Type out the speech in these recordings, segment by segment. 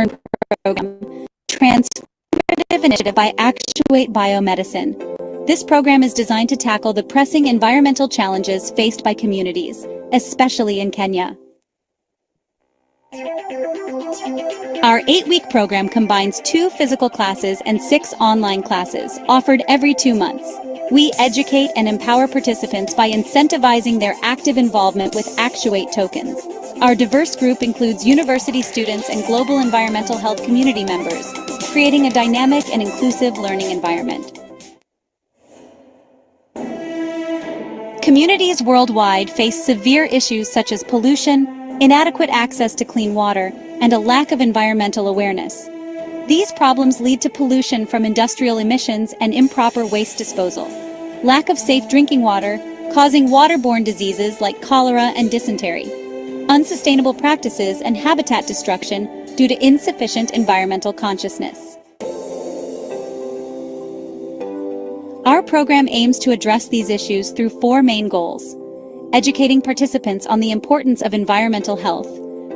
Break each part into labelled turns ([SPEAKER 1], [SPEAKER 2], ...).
[SPEAKER 1] program, Transformative Initiative by Actuate Biomedicine. This program is designed to tackle the pressing environmental challenges faced by communities, especially in Kenya. Our 8-week program combines 2 physical classes and 6 online classes, offered every 2 months. We educate and empower participants by incentivizing their active involvement with Actuate tokens. Our diverse group includes university students and global environmental health community members, creating a dynamic and inclusive learning environment. Communities worldwide face severe issues such as pollution, inadequate access to clean water, and a lack of environmental awareness. These problems lead to pollution from industrial emissions and improper waste disposal, lack of safe drinking water, causing waterborne diseases like cholera and dysentery, unsustainable practices and habitat destruction due to insufficient environmental consciousness. Our program aims to address these issues through 4 main goals: educating participants on the importance of environmental health,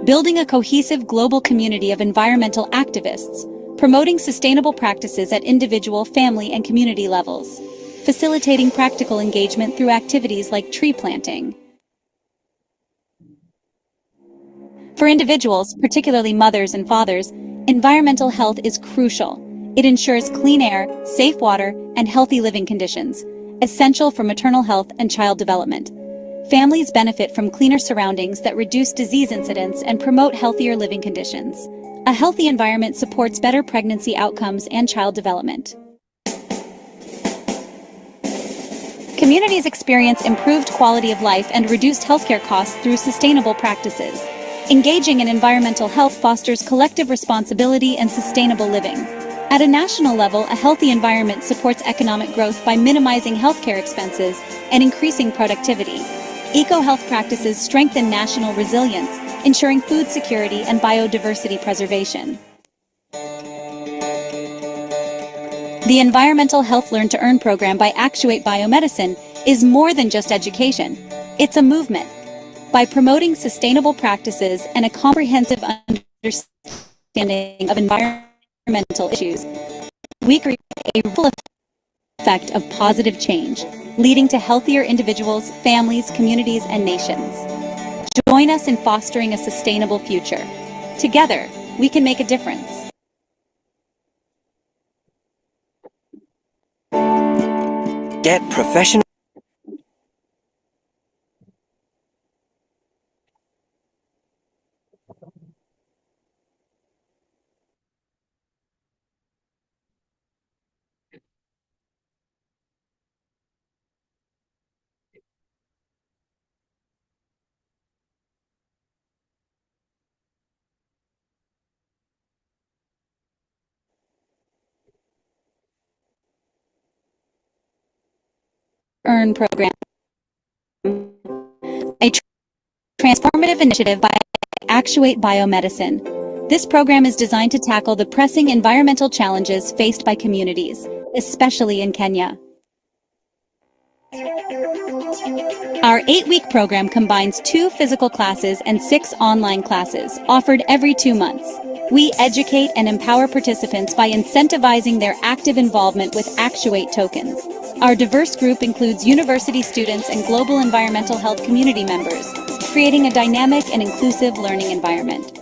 [SPEAKER 1] building a cohesive global community of environmental activists, promoting sustainable practices at individual, family, and community levels, facilitating practical engagement through activities like tree planting. For individuals, particularly mothers and fathers, environmental health is crucial. It ensures clean air, safe water, and healthy living conditions, essential for maternal health and child development. Families benefit from cleaner surroundings that reduce disease incidence and promote healthier living conditions. A healthy environment supports better pregnancy outcomes and child development. Communities experience improved quality of life and reduced healthcare costs through sustainable practices. Engaging in environmental health fosters collective responsibility and sustainable living. At a national level, a healthy environment supports economic growth by minimizing healthcare expenses and increasing productivity. Eco-health practices strengthen national resilience, ensuring food security and biodiversity preservation. The Environmental Health Learn to Earn program by Actuate Biomedicine is more than just education. It's a movement. By promoting sustainable practices and a comprehensive understanding of environmental issues, we create a ripple effect of positive change, leading to healthier individuals, families, communities, and nations. Join us in fostering a sustainable future. Together, we can make a difference.
[SPEAKER 2] Get professional.
[SPEAKER 1] Earn program, a transformative initiative by Actuate Biomedicine. This program is designed to tackle the pressing environmental challenges faced by communities, especially in Kenya. Our 8-week program combines 2 physical classes and 6 online classes, offered every 2 months. We educate and empower participants by incentivizing their active involvement with Actuate tokens. Our diverse group includes university students and global environmental health community members, creating a dynamic and inclusive learning environment.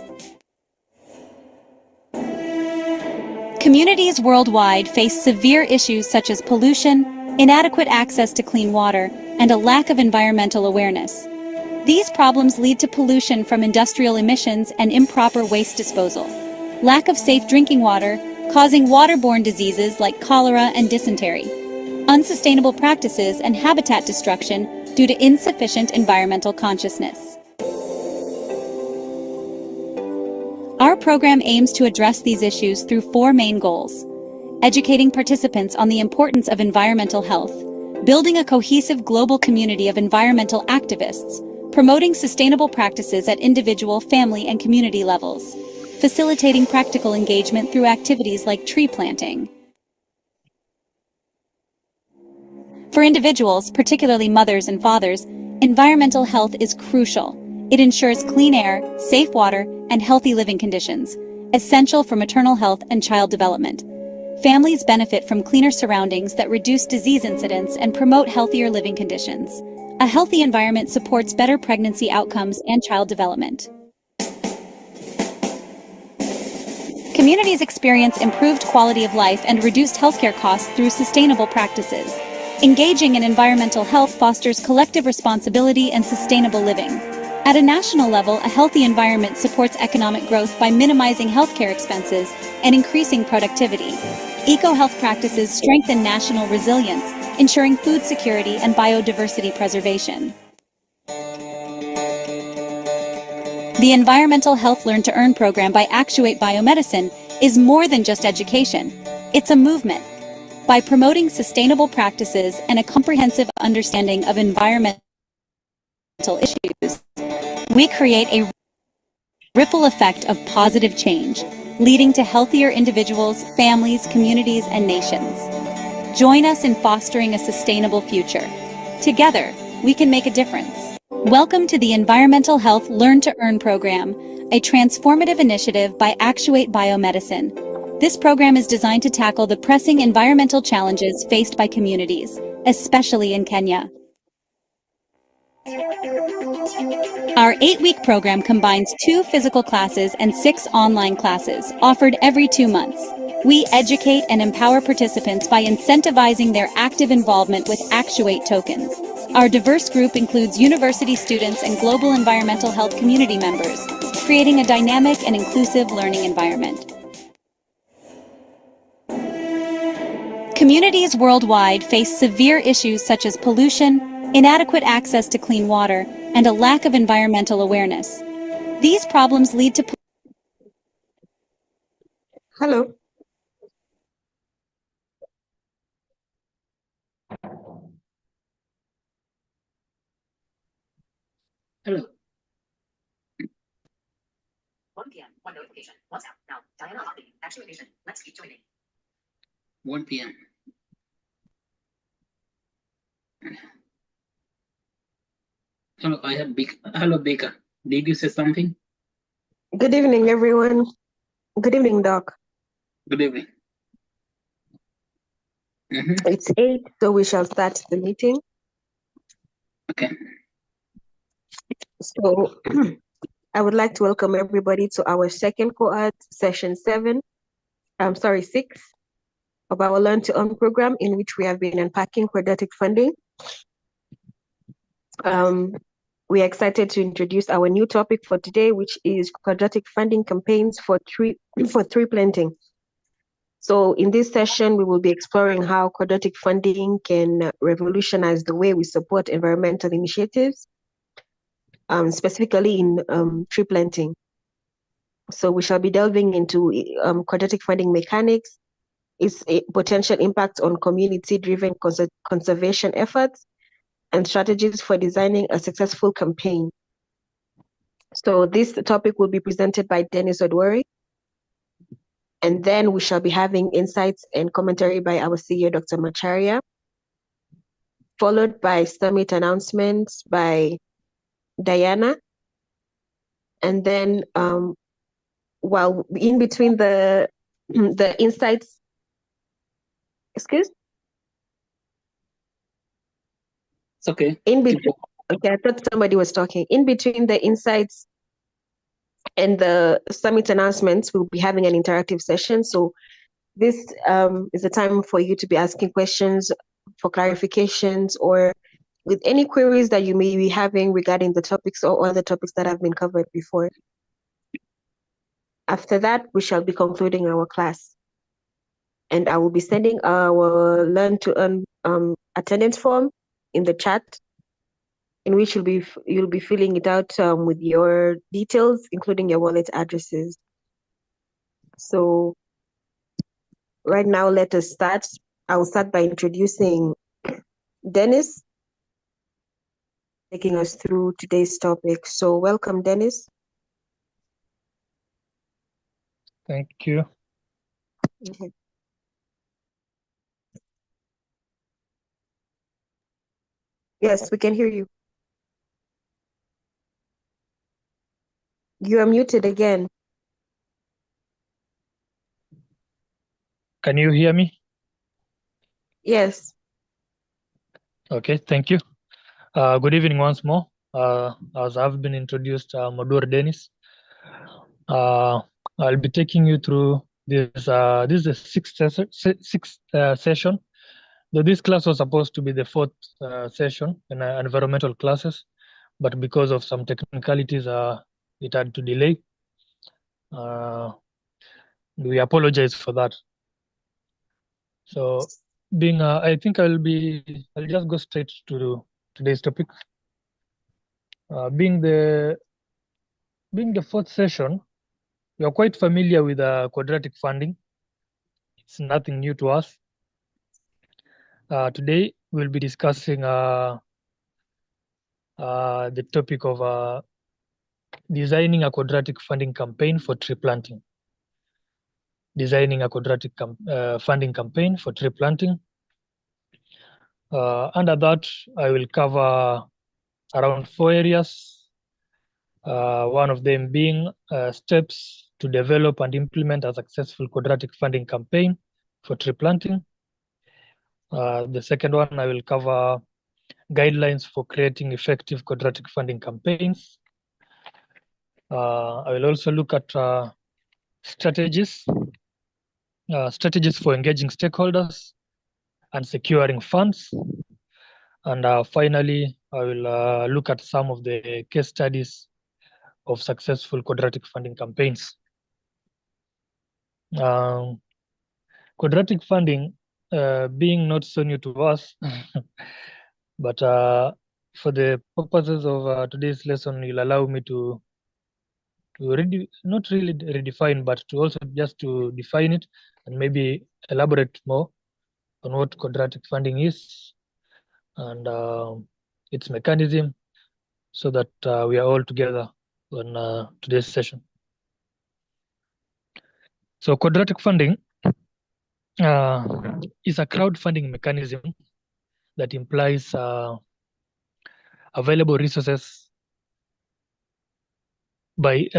[SPEAKER 1] Communities worldwide face severe issues such as pollution, inadequate access to clean water, and a lack of environmental awareness. These problems lead to pollution from industrial emissions and improper waste disposal, lack of safe drinking water, causing waterborne diseases like cholera and dysentery, unsustainable practices and habitat destruction due to insufficient environmental consciousness. Our program aims to address these issues through 4 main goals: educating participants on the importance of environmental health, building a cohesive global community of environmental activists, promoting sustainable practices at individual, family, and community levels, facilitating practical engagement through activities like tree planting. For individuals, particularly mothers and fathers, environmental health is crucial. It ensures clean air, safe water, and healthy living conditions, essential for maternal health and child development. Families benefit from cleaner surroundings that reduce disease incidence and promote healthier living conditions. A healthy environment supports better pregnancy outcomes and child development. Communities experience improved quality of life and reduced healthcare costs through sustainable practices. Engaging in environmental health fosters collective responsibility and sustainable living. At a national level, a healthy environment supports economic growth by minimizing healthcare expenses and increasing productivity. Eco-health practices strengthen national resilience, ensuring food security and biodiversity preservation. The Environmental Health Learn to Earn program by Actuate Biomedicine is more than just education. It's a movement. By promoting sustainable practices and a comprehensive understanding of environmental issues, we create a ripple effect of positive change, leading to healthier individuals, families, communities, and nations. Join us in fostering a sustainable future. Together, we can make a difference. Welcome to the Environmental Health Learn to Earn program, a transformative initiative by Actuate Biomedicine. This program is designed to tackle the pressing environmental challenges faced by communities, especially in Kenya. Our 8-week program combines 2 physical classes and 6 online classes, offered every 2 months. We educate and empower participants by incentivizing their active involvement with Actuate tokens. Our diverse group includes university students and global environmental health community members, creating a dynamic and inclusive learning environment. Communities worldwide face severe issues such as pollution, inadequate access to clean water, and a lack of environmental awareness. These problems lead to
[SPEAKER 3] Hello.
[SPEAKER 4] Hello.
[SPEAKER 5] 1 p.m. One notification. WhatsApp. Now, Diana updating. Actuation. Let's keep joining.
[SPEAKER 4] 1 p.m. Hello, I have Bika. Hello, Bika. Did you say something?
[SPEAKER 3] Good evening, everyone. Good evening, Doc.
[SPEAKER 4] Good evening.
[SPEAKER 3] It's 8, so we shall start the meeting.
[SPEAKER 4] Okay.
[SPEAKER 3] So I would like to welcome everybody to our second cohort, session 6 of our Learn to Earn program, in which we have been unpacking quadratic funding. We are excited to introduce our new topic for today, which is quadratic funding campaigns for tree planting. So in this session, we will be exploring how quadratic funding can revolutionize the way we support environmental initiatives, specifically in tree planting. So we shall be delving into quadratic funding mechanics, its potential impact on community-driven conservation efforts, and strategies for designing a successful campaign. So this topic will be presented by Dennis Odwori, and then we shall be having insights and commentary by our CEO, Dr. Macharia, followed by summit announcements by Diana. And then while in between the insights, excuse?
[SPEAKER 4] It's okay.
[SPEAKER 3] In between, okay, I thought somebody was talking. In between the insights and the summit announcements, we'll be having an interactive session. So this is a time for you to be asking questions for clarifications or with any queries that you may be having regarding the topics or other topics that have been covered before. After that, we shall be concluding our class. And I will be sending our Learn to Earn attendance form in the chat, in which you'll be filling it out with your details, including your wallet addresses. So right now, let us start. I will start by introducing Dennis, taking us through today's topic. So welcome, Dennis.
[SPEAKER 6] Thank you.
[SPEAKER 3] Okay. Yes, we can hear you. You are muted again.
[SPEAKER 6] Can you hear me?
[SPEAKER 3] Yes.
[SPEAKER 6] Okay, thank you. Good evening once more. As I've been introduced, Modur Dennis. I'll be taking you through this. This is the sixth session. Though this class was supposed to be the fourth session in environmental classes, but because of some technicalities, it had to delay. We apologize for that. So, I think I'll just go straight to today's topic. Being the fourth session, we are quite familiar with quadratic funding. It's nothing new to us. Today, we'll be discussing the topic of designing a quadratic funding campaign for tree planting. Designing a quadratic funding campaign for tree planting. Under that, I will cover around 4 areas. One of them being steps to develop and implement a successful quadratic funding campaign for tree planting. The second one, I will cover guidelines for creating effective quadratic funding campaigns. I will also look at strategies for engaging stakeholders and securing funds. And finally, I will look at some of the case studies of successful quadratic funding campaigns. Quadratic funding being not so new to us, but for the purposes of today's lesson, you'll allow me to not really redefine, but to also just to define it and maybe elaborate more on what quadratic funding is and its mechanism, so that we are all together on today's session. So quadratic funding is a crowdfunding mechanism that implies available resources by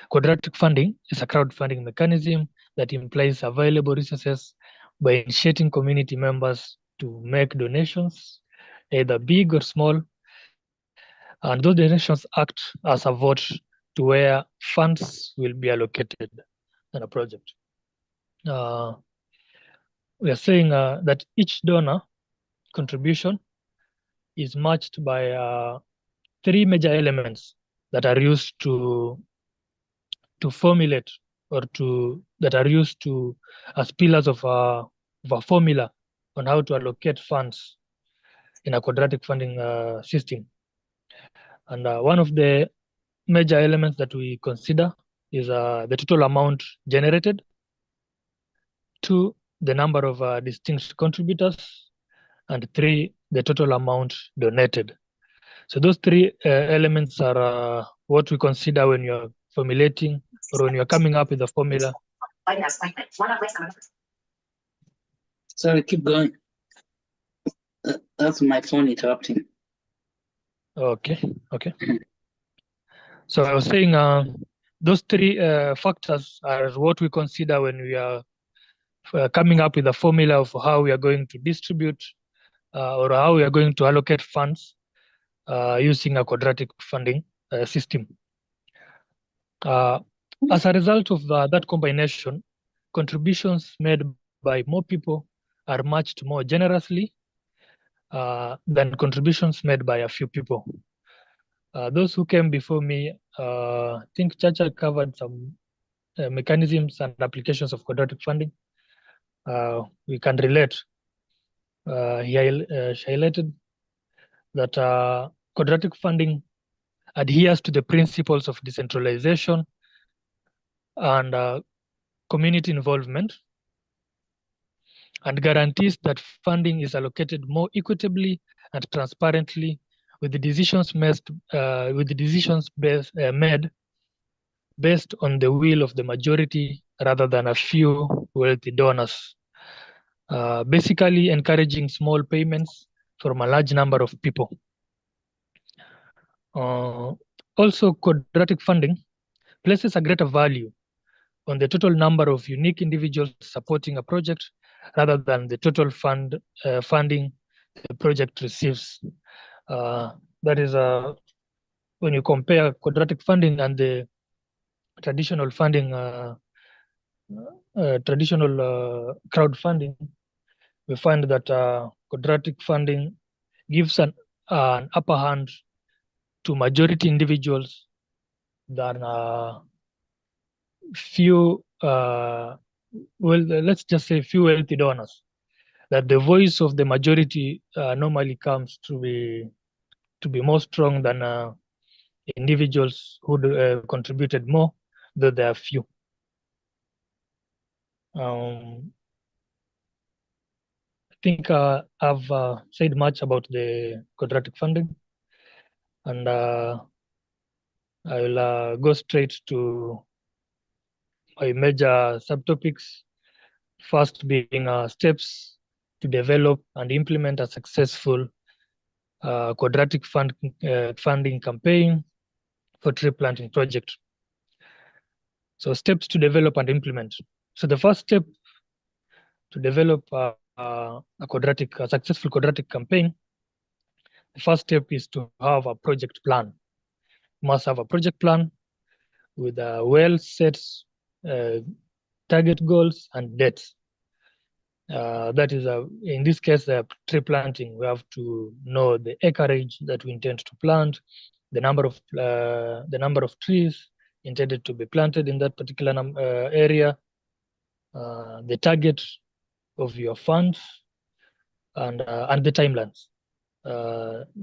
[SPEAKER 6] quadratic funding is a crowdfunding mechanism that implies available resources by initiating community members to make donations, either big or small, and those donations act as a vote to where funds will be allocated in a project. We are saying that each donor contribution is matched by 3 major elements that are used to formulate or that are used to as pillars of a formula on how to allocate funds in a quadratic funding system. And one of the major elements that we consider is the total amount generated, 2, the number of distinct contributors, and 3, the total amount donated. So those 3 elements are what we consider when you're formulating or when you're coming up with a formula.
[SPEAKER 4] Sorry, keep going. That's my phone interrupting.
[SPEAKER 6] Okay. So I was saying those 3 factors are what we consider when we are coming up with a formula of how we are going to distribute or how we are going to allocate funds using a quadratic funding system. As a result of that combination, contributions made by more people are matched more generously than contributions made by a few people. Those who came before me, I think Chacha covered some mechanisms and applications of quadratic funding. We can relate. She highlighted that quadratic funding adheres to the principles of decentralization and community involvement, and guarantees that funding is allocated more equitably and transparently, with the decisions made based on the will of the majority rather than a few wealthy donors, basically encouraging small payments from a large number of people. Also, quadratic funding places a greater value on the total number of unique individuals supporting a project rather than the total funding the project receives. That is when you compare quadratic funding and the traditional funding, traditional crowdfunding, we find that quadratic funding gives an upper hand to majority individuals than few, well, let's just say few wealthy donors. That the voice of the majority normally comes to be more strong than individuals who contributed more, though there are few. I think I've said much about the quadratic funding, and I will go straight to my major subtopics. First being steps to develop and implement a successful quadratic funding campaign for tree planting project. So steps to develop and implement. So the first step to develop a successful quadratic campaign, the first step is to have a project plan. You must have a project plan with a well set target goals and dates. That is, in this case, tree planting. We have to know the acreage that we intend to plant, the number of trees intended to be planted in that particular area, the target of your funds, and the timelines.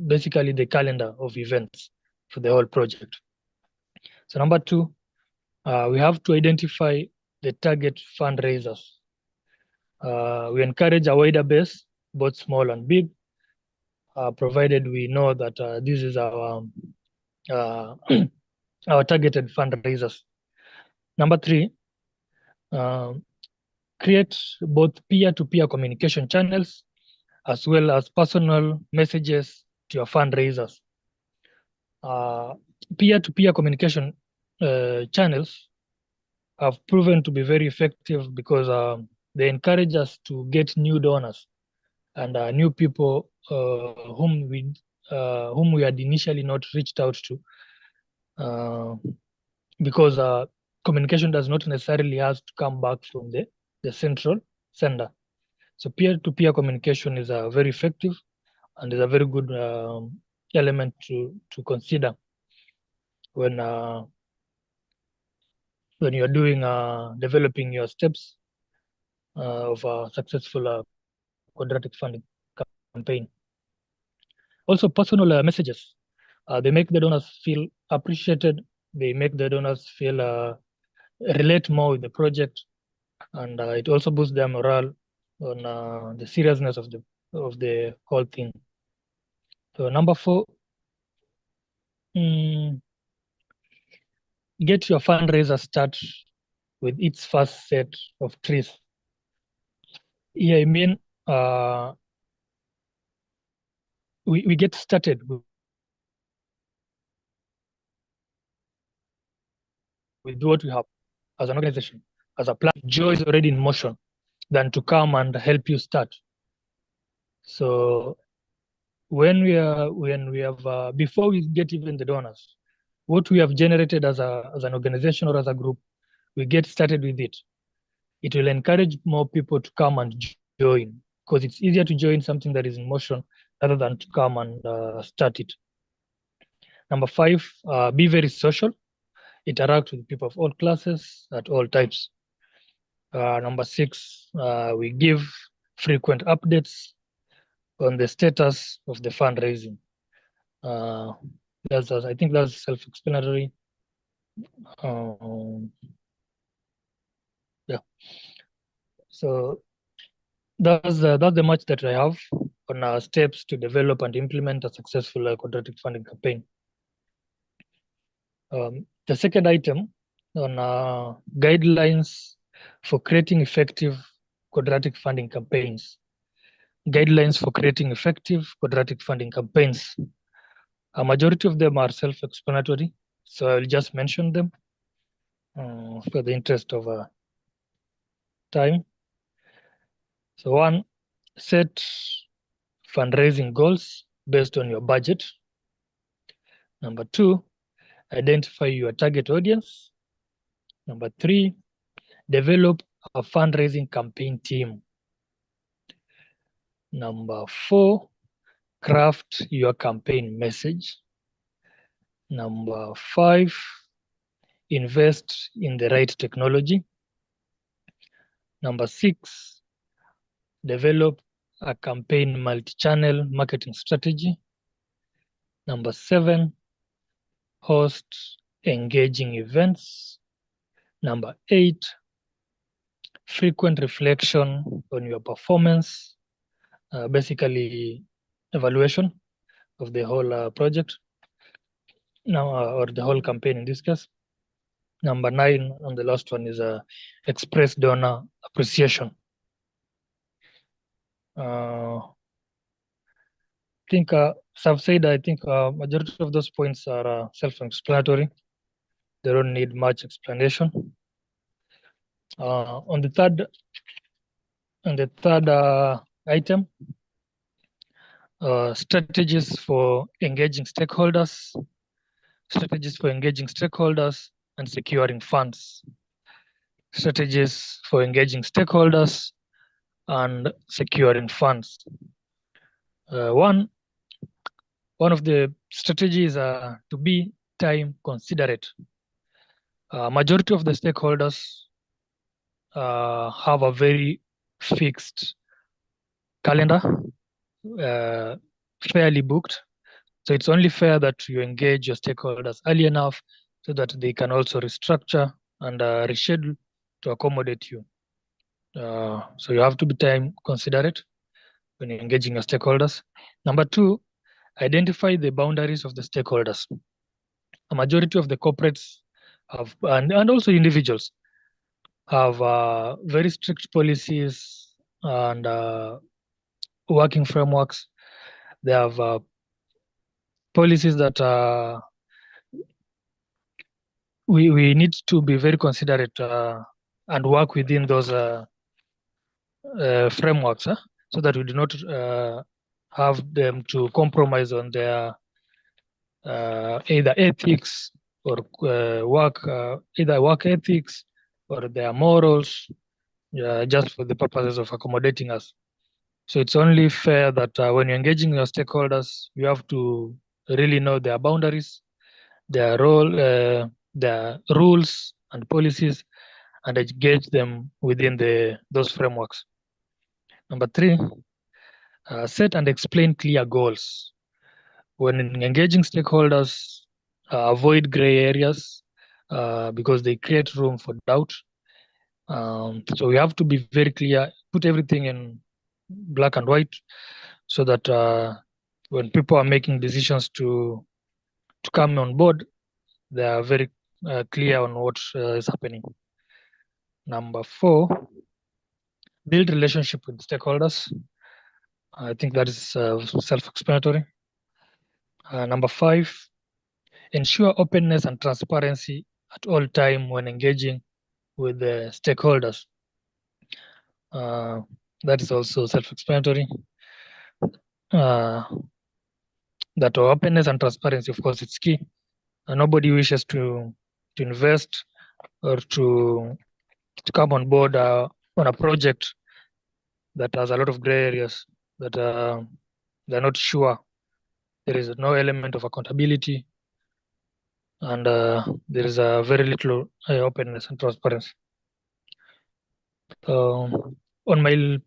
[SPEAKER 6] Basically, the calendar of events for the whole project. So number two, we have to identify the target fundraisers. We encourage a wider base, both small and big, provided we know that this is our our targeted fundraisers. Number three, create both peer-to-peer communication channels as well as personal messages to your fundraisers. Peer-to-peer communication channels have proven to be very effective because they encourage us to get new donors and new people whom we had initially not reached out to, because communication does not necessarily have to come back from the central sender. So peer-to-peer communication is very effective and is a very good element to consider when you're doing developing your steps of a successful quadratic funding campaign. Also, personal messages. They make the donors feel appreciated. They make the donors feel relate more with the project, and it also boosts their morale on the seriousness of the whole thing. So number four, get your fundraiser start with its first set of trees. Yeah, I mean, we get started with what we have as an organization, as a plan. Joy is already in motion than to come and help you start. So when we have before we get even the donors, what we have generated as an organization or as a group, we get started with it. It will encourage more people to come and join, because it's easier to join something that is in motion rather than to come and start it. Number five, be very social. Interact with people of all classes at all types. Number six, we give frequent updates on the status of the fundraising. I think that's self-explanatory. Yeah. So that's the much that I have on our steps to develop and implement a successful quadratic funding campaign. The second item on guidelines for creating effective quadratic funding campaigns. Guidelines for creating effective quadratic funding campaigns. A majority of them are self-explanatory, so I'll just mention them. for the interest of time. So one, set fundraising goals based on your budget. Number two, identify your target audience. Number three, develop a fundraising campaign team. Number four, craft your campaign message. Number five, invest in the right technology. Number six, develop a campaign multi-channel marketing strategy. Number seven, host engaging events. Number eight, frequent reflection on your performance, basically evaluation of the whole project now, or the whole campaign in this case. Number nine, and the last one, is express donor appreciation. I think, as I've said, I think majority of those points are self-explanatory. They don't need much explanation. On the third item, strategies for engaging stakeholders, and securing funds. Strategies for engaging stakeholders and securing funds. One of the strategies are to be time considerate. Majority of the stakeholders have a very fixed calendar, fairly booked. So it's only fair that you engage your stakeholders early enough so that they can also restructure and reschedule to accommodate you. So you have to be time considerate when you're engaging your stakeholders. Number two, identify the boundaries of the stakeholders. A majority of the corporates have, and also individuals, have very strict policies and working frameworks. They have policies that we need to be very considerate and work within those frameworks, so that we do not have them to compromise on their either ethics or either work ethics or their morals, just for the purposes of accommodating us. So it's only fair that when you're engaging your stakeholders, you have to really know their boundaries, their role, their rules and policies, and engage them within those frameworks. Number three, set and explain clear goals. When engaging stakeholders, avoid gray areas because they create room for doubt. So we have to be very clear, put everything in black and white, so that when people are making decisions to come on board, they are very clear on what is happening. Number four, build relationship with stakeholders. I think that is self-explanatory. Number five, ensure openness and transparency at all time when engaging with the stakeholders. That is also self-explanatory. That openness and transparency, of course, it's key. Nobody wishes to invest or to come on board on a project that has a lot of gray areas, that they're not sure. There is no element of accountability, and there is a very little openness and transparency. On my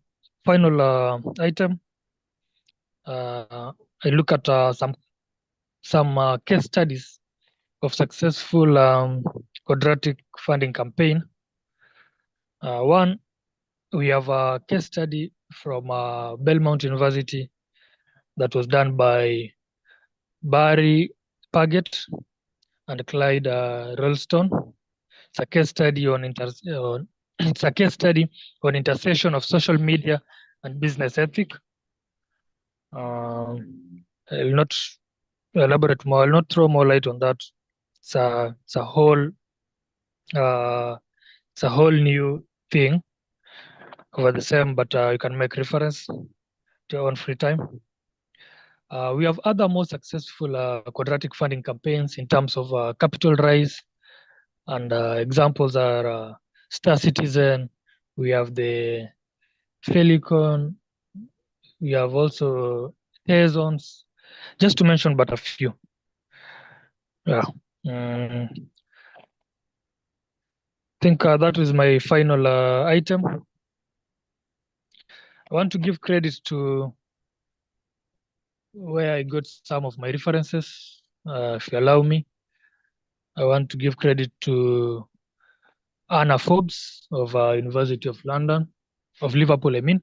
[SPEAKER 6] final item, I look at some case studies of successful quadratic funding campaign. One, we have a case study from Belmont University that was done by Barry Paget and Clyde Ralston. It's a case study on intersection of social media and business ethic. I will not elaborate more. I'll not throw more light on that. It's a whole It's a whole new thing over the same, but you can make reference to your own free time. We have other more successful quadratic funding campaigns in terms of capital raise, and examples are Star Citizen. We have the Felicon. We have also Tezons, just to mention but a few. Yeah. I think that is my final item. I want to give credit to where I got some of my references, if you allow me. I want to give credit to Anna Forbes of University of London, of Liverpool, I mean,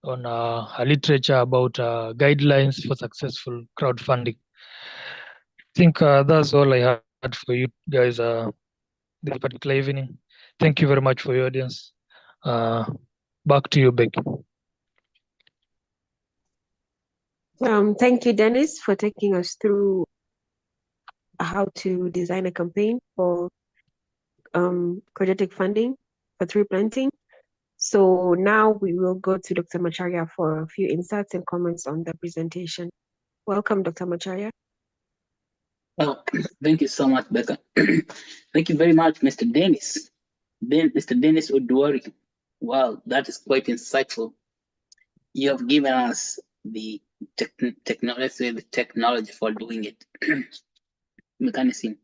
[SPEAKER 6] on her literature about guidelines for successful crowdfunding. I think that's all I had for you guys this particular evening. Thank you very much for your audience. Back to you, Becky.
[SPEAKER 3] Thank you, Dennis, for taking us through how to design a campaign for quadratic funding for tree planting. So now we will go to Dr. Macharia for a few insights and comments on the presentation. Welcome, Dr. Macharia.
[SPEAKER 4] Oh, thank you so much, Becca. Thank you very much, Mr. Dennis. Mr. Dennis Oduori. Wow, that is quite insightful. You have given us the technology for doing it. Mechanism.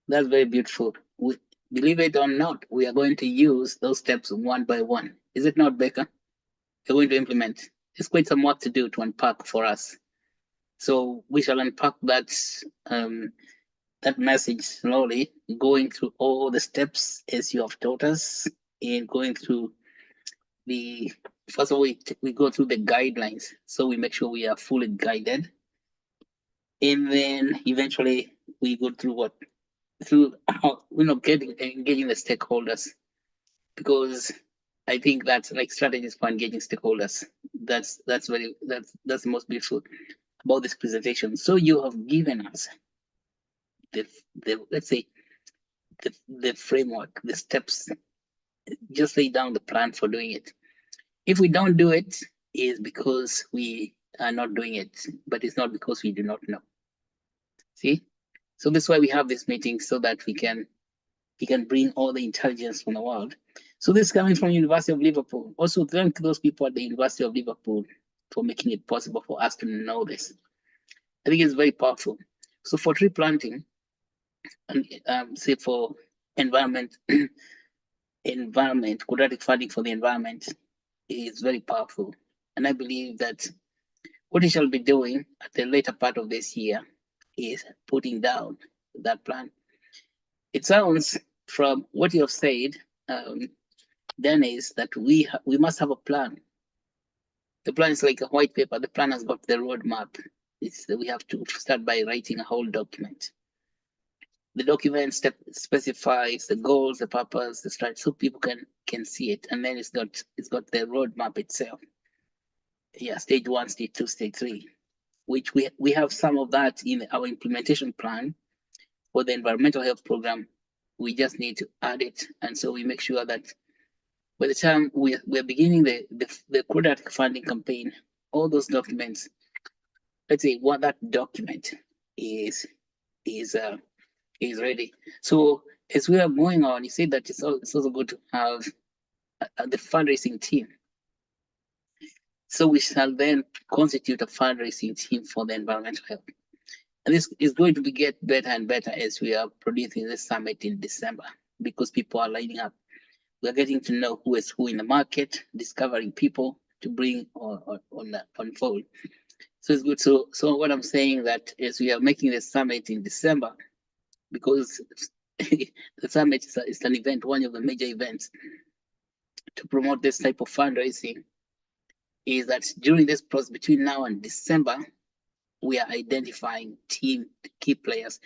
[SPEAKER 4] That's very beautiful. Believe it or not, we are going to use those steps one by one. Is it not, Becca? We're going to implement. There's quite some work to do to unpack for us. So we shall unpack that that message slowly, going through all the steps as you have taught us, and going through the first of all we go through the guidelines, so we make sure we are fully guided, and then eventually we go through how engaging the stakeholders, because I think that's like strategies for engaging stakeholders. That's the most beautiful about this presentation. So you have given us the let's say the framework, the steps, just lay down the plan for doing it. If we don't do it, is because we are not doing it, but it's not because we do not know. See, so that's why we have this meeting, so that we can bring all the intelligence from the world. So this is coming from University of Liverpool. Also, thank those people at the University of Liverpool for making it possible for us to know this. I think it's very powerful. So for tree planting, and say for environment, quadratic funding for the environment is very powerful. And I believe that what we shall be doing at the later part of this year is putting down that plan. It sounds from what you have said, Dennis, that we must have a plan. The plan is like a white paper. The plan has got the roadmap. We have to start by writing a whole document. The document specifies the goals, the purpose, the strategy, so people can see it, and then it's got the roadmap itself. Yeah, stage 1, stage 2, stage 3, which we have some of that in our implementation plan for the environmental health program. We just need to add it, and so we make sure that by the time we're beginning the quadratic funding campaign, all those documents, let's say what that document is ready. So as we are going on, you see that it's also good to have the fundraising team. So we shall then constitute a fundraising team for the environmental health. And this is going to get better and better as we are producing this summit in December, because people are lining up. We're getting to know who is who in the market, discovering people to bring on fold. So it's good. So what I'm saying that is we are making the summit in December, because the summit is an event, one of the major events to promote this type of fundraising, is that during this process between now and December, we are identifying key players,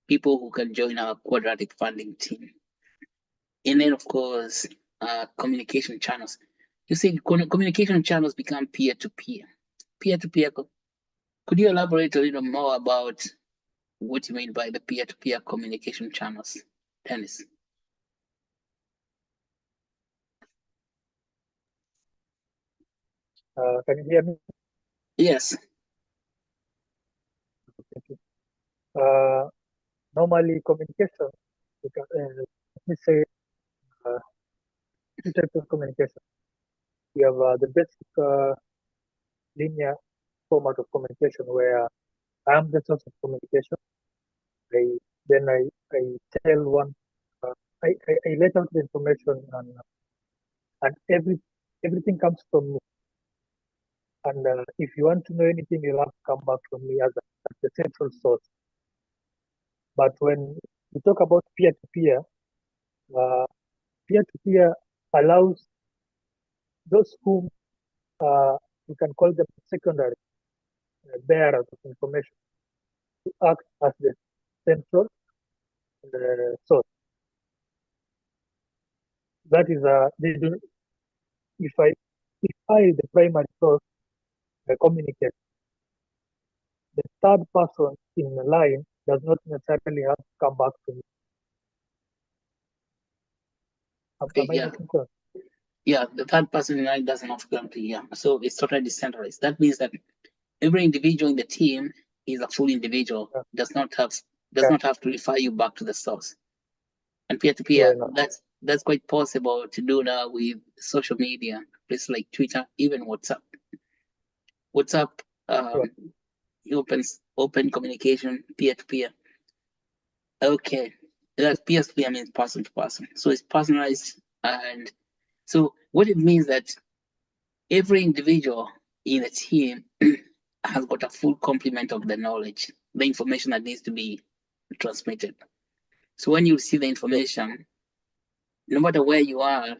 [SPEAKER 4] people who can join our quadratic funding team. And then, of course, communication channels. You said communication channels become peer-to-peer. Peer-to-peer, could you elaborate a little more about what you mean by the peer-to-peer communication channels, Dennis?
[SPEAKER 6] Can you hear me?
[SPEAKER 4] Yes.
[SPEAKER 6] Thank you. Normally, communication, let me say, two types of communication. We have the basic linear format of communication where I am the source of communication. I tell one, I let out the information, and everything comes from me. And if you want to know anything, you'll have to come back from me as the central source. But when we talk about peer-to-peer, peer-to-peer allows those whom we can call them secondary bearers of information to act as the central source. That is, if I, the primary source, communicate, the third person in the line does not necessarily have to come back to me. Am I
[SPEAKER 4] Yeah.
[SPEAKER 6] making sense?
[SPEAKER 4] Yeah, the third person in line doesn't have to come to you. So it's totally decentralized. That means that every individual in the team is a full individual,
[SPEAKER 6] Yeah.
[SPEAKER 4] does not have
[SPEAKER 6] Yeah.
[SPEAKER 4] to refer you back to the source. And peer to
[SPEAKER 6] True
[SPEAKER 4] peer,
[SPEAKER 6] enough.
[SPEAKER 4] that's quite possible to do now with social media, places like Twitter, even WhatsApp. WhatsApp opens open communication peer to peer. Okay, that peer to peer means person to person, so it's personalized. And so what it means that every individual in a team has got a full complement of the knowledge, the information that needs to be transmitted. So when you see the information, no matter where you are,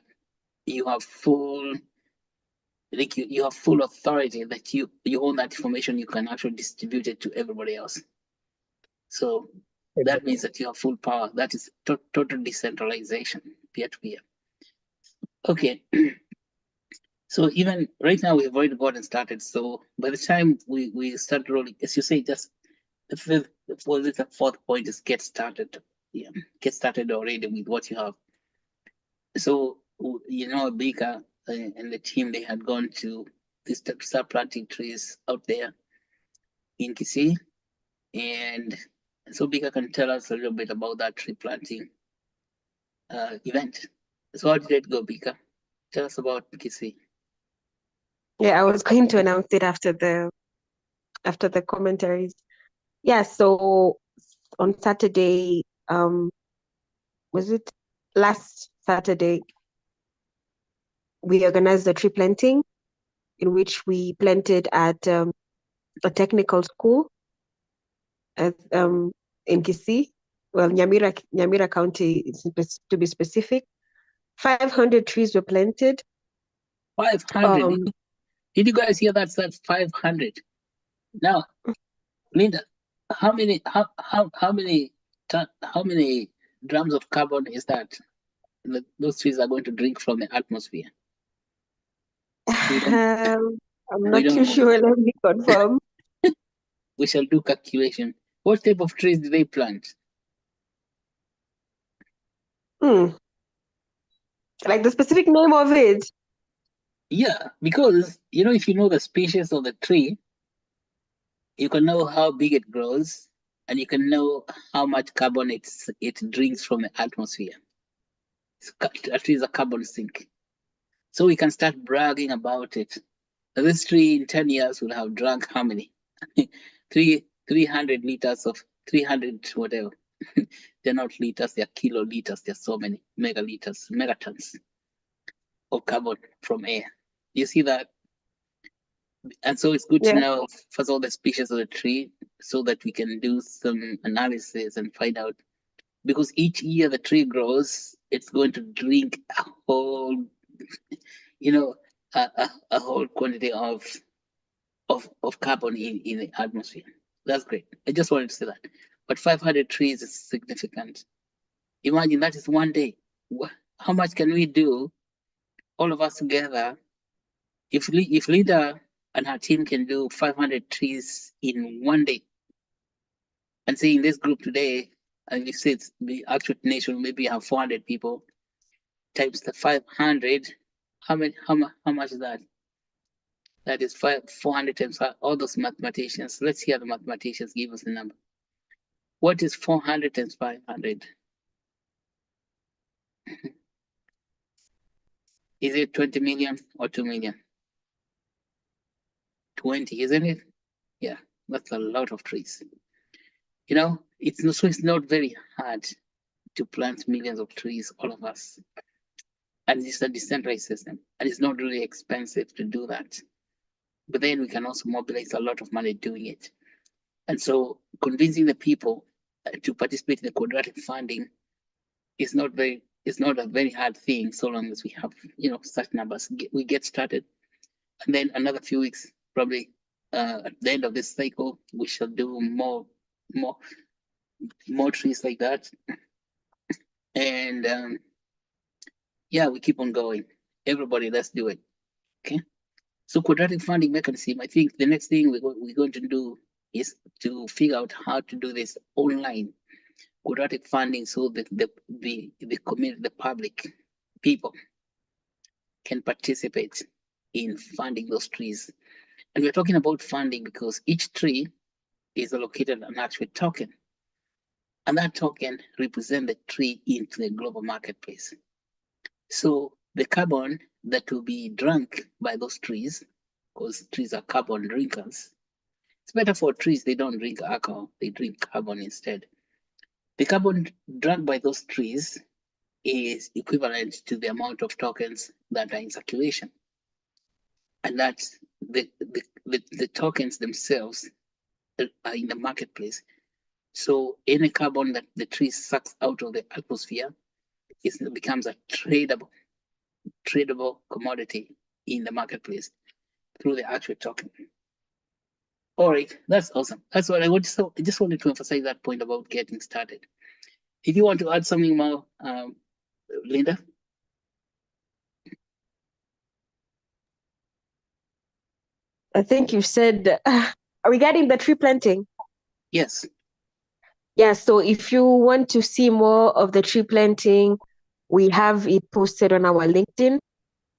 [SPEAKER 4] you have full, like you have full authority that you own that information. You can actually distribute it to everybody else. So that
[SPEAKER 6] Exactly.
[SPEAKER 4] means that you have full power. That is total decentralization, peer to peer. Okay. So even right now we've already gotten started. So by the time we start rolling, as you say, just the fifth, the fourth point is get started. Yeah, get started already with what you have. So you know, Bika and the team, they had gone to start planting trees out there in Kisii, and so Bika can tell us a little bit about that tree planting event. So how did it go, Bika? Tell us about Kisii.
[SPEAKER 3] Yeah, I was going to announce it after the commentaries. Yeah, so on Saturday, was it last Saturday, we organized a tree planting in which we planted at a technical school at, in Kisii, well, Nyamira County, to be specific. 500 trees were planted.
[SPEAKER 4] 500. Did you guys hear that? That's 500. Now, Linda, how many drums of carbon is that those trees are going to drink from the atmosphere? We don't
[SPEAKER 3] I'm
[SPEAKER 4] we
[SPEAKER 3] not
[SPEAKER 4] don't
[SPEAKER 3] too
[SPEAKER 4] know.
[SPEAKER 3] sure. Let me confirm.
[SPEAKER 4] We shall do calculation. What type of trees do they plant?
[SPEAKER 3] Like the specific name of it.
[SPEAKER 4] Yeah, because you know, if you know the species of the tree, you can know how big it grows, and you can know how much carbon it drinks from the atmosphere. A tree is a carbon sink. So we can start bragging about it. This tree in 10 years will have drunk how many? 300 liters of 300 whatever. They're not liters, they're kiloliters. There's so many megatons of carbon from air. You see that? And so it's good to
[SPEAKER 3] Yeah.
[SPEAKER 4] know first of all the species of the tree so that we can do some analysis and find out, because each year the tree grows, it's going to drink a whole, you know, a whole quantity of carbon in the atmosphere. That's great. I just wanted to say that. But 500 trees is significant. Imagine that is one day. How much can we do, all of us together, if Linda and her team can do 500 trees in one day, and say in this group today, and you say it's the Actuate Nation, maybe have 400 people, times the 500, how much is that? That is 400 times 5. All those mathematicians, let's hear the mathematicians give us the number. What is 400 times 500? Is it 20 million or 2 million? 20, isn't it? Yeah, that's a lot of trees. You know, it's not very hard to plant millions of trees, all of us. And it's a decentralized system, and it's not really expensive to do that. But then we can also mobilize a lot of money doing it. And so convincing the people to participate in the quadratic funding is not a very hard thing, so long as we have, such numbers. We get started, and then another few weeks, probably at the end of this cycle, we shall do more trees like that. And yeah, we keep on going. Everybody, let's do it. Okay. So quadratic funding mechanism, I think the next thing we're going to do is to figure out how to do this online quadratic funding, so that the community, the public, people can participate in funding those trees. And we're talking about funding because each tree is allocated an Actuate token, and that token represents the tree into the global marketplace. So the carbon that will be drunk by those trees, because trees are carbon drinkers, it's better for trees, they don't drink alcohol, they drink carbon instead. The carbon drunk by those trees is equivalent to the amount of tokens that are in circulation. And that's the tokens themselves are in the marketplace. So any carbon that the tree sucks out of the atmosphere becomes a tradable commodity in the marketplace through the Actuate token. All right, that's awesome. That's what I just wanted to emphasize that point about getting started. If you want to add something more, Linda?
[SPEAKER 3] I think you said regarding the tree planting.
[SPEAKER 4] Yes.
[SPEAKER 3] Yeah, so if you want to see more of the tree planting, we have it posted on our LinkedIn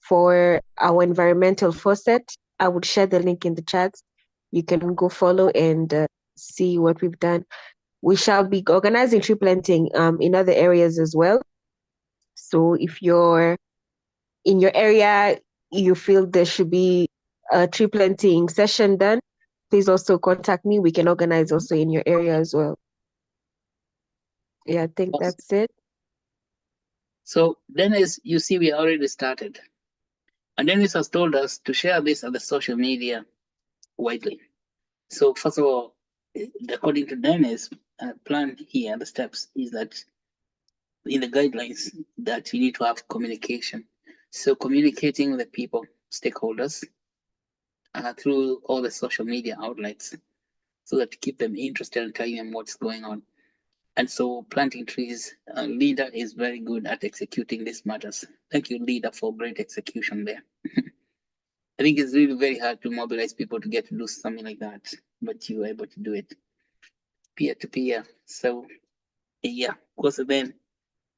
[SPEAKER 3] for our environmental faucet. I would share the link in the chat. You can go follow and see what we've done. We shall be organizing tree planting in other areas as well. So if you're in your area, you feel there should be a tree planting session done, please also contact me. We can organize also in your area as well. Yeah, I think
[SPEAKER 4] Awesome.
[SPEAKER 3] that's it.
[SPEAKER 4] So Dennis, you see, we already started. And Dennis has told us to share this on the social media widely. So first of all, according to Dennis, plan here, the steps is that in the guidelines that you need to have communication. So communicating with the people, stakeholders, through all the social media outlets, so that to keep them interested and telling them what's going on. And so planting trees, Leader is very good at executing these matters. Thank you, Leader, for great execution there. I think it's really very hard to mobilize people to get to do something like that, but you were able to do it peer to peer. So yeah, of course, then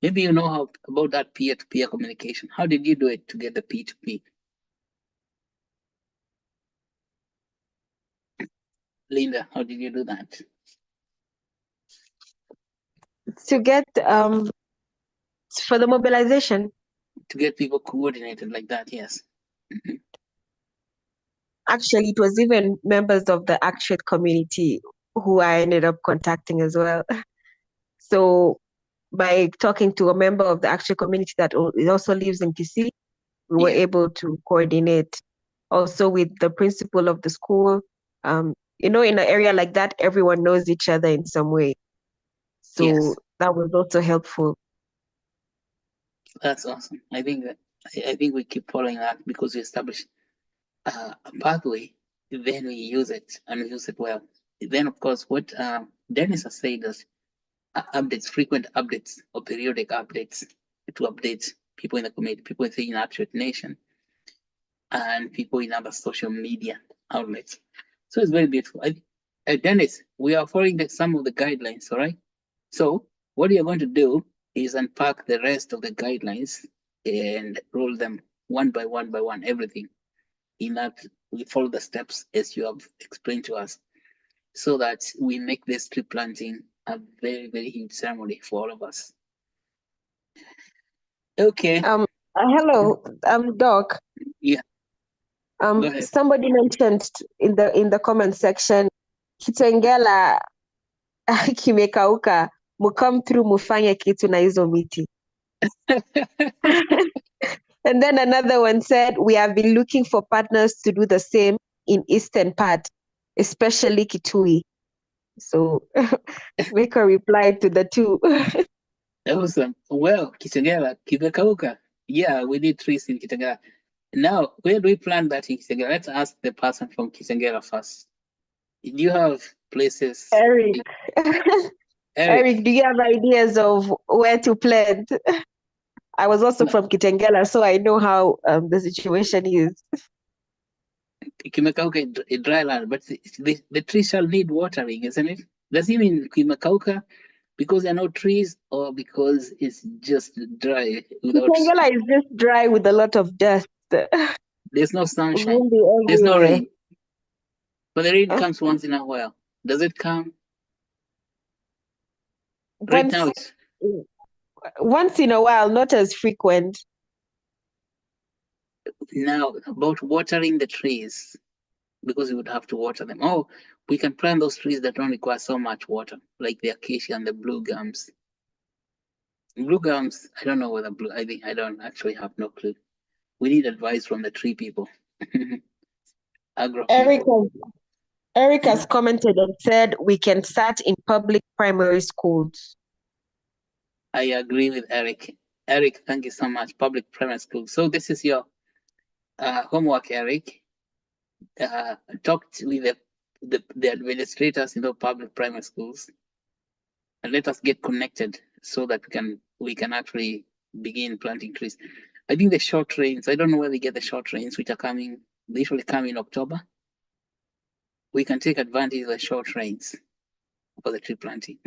[SPEAKER 4] maybe you know how about that peer to peer communication. How did you do it to get the P2P? Linda, how did you do that?
[SPEAKER 3] To get for the mobilization.
[SPEAKER 4] To get people coordinated like that, yes.
[SPEAKER 3] Actually, it was even members of the Actuate community who I ended up contacting as well. So by talking to a member of the Actuate community that also lives in PC, we were able to coordinate also with the principal of the school. In an area like that, everyone knows each other in some way. So that was also helpful.
[SPEAKER 4] That's awesome. I think we keep following that because we establish a pathway, then we use it and we use it well. Then, of course, what Dennis has said is updates, frequent updates or periodic updates to update people in the community, people within Actuate Nation, and people in other social media outlets. So it's very beautiful. Dennis, we are following some of the guidelines, all right? So what you're going to do is unpack the rest of the guidelines and roll them one by one, everything in that we follow the steps as you have explained to us, so that we make this tree planting a very, very huge ceremony for all of us. Okay.
[SPEAKER 3] Hello, Doc.
[SPEAKER 4] Yeah. Go ahead.
[SPEAKER 3] Somebody mentioned in the comment section, Kitengela kimekauka, mukam through mufanye kitu na hizo miti. And then another one said, we have been looking for partners to do the same in eastern part, especially Kitui. So make a reply to the two.
[SPEAKER 4] Awesome. Well, Kitengela, kimekauka. Yeah, we need trees in Kitengela. Now, where do we plant that in Kitengela? Let's ask the person from Kitengela first. Do you have places?
[SPEAKER 3] Eric.
[SPEAKER 4] Eric,
[SPEAKER 3] Eric, do you have ideas of where to plant? I was also from Kitengela, so I know how the situation is.
[SPEAKER 4] kimekauka a dry land, but the tree shall need watering, isn't it? Does it mean kimekauka because there are no trees, or because it's just dry without?
[SPEAKER 3] Kitengela is just dry with a lot of dust.
[SPEAKER 4] There's no sunshine.
[SPEAKER 3] Vumbi
[SPEAKER 4] There's no
[SPEAKER 3] everywhere.
[SPEAKER 4] rain. But the rain comes once in a while. Does it come? Right now,
[SPEAKER 3] Once in a while, not as frequent.
[SPEAKER 4] now about watering the trees, because we would have to water them. Oh, we can plant those trees that don't require so much water, like the acacia and the blue gums. Blue gums, I don't know whether blue. I don't actually have no clue. We need advice from the tree people. Agro people.
[SPEAKER 3] Eric has commented and said we can start in public primary schools.
[SPEAKER 4] I agree with Eric. Eric, thank you so much. Public primary school. So this is your homework, Eric. Talk with the administrators in the public primary schools, and let us get connected so that we can actually begin planting trees. I think the short rains, I don't know where they get the short rains, which are coming, they usually come in October. We can take advantage of the short rains for the tree planting.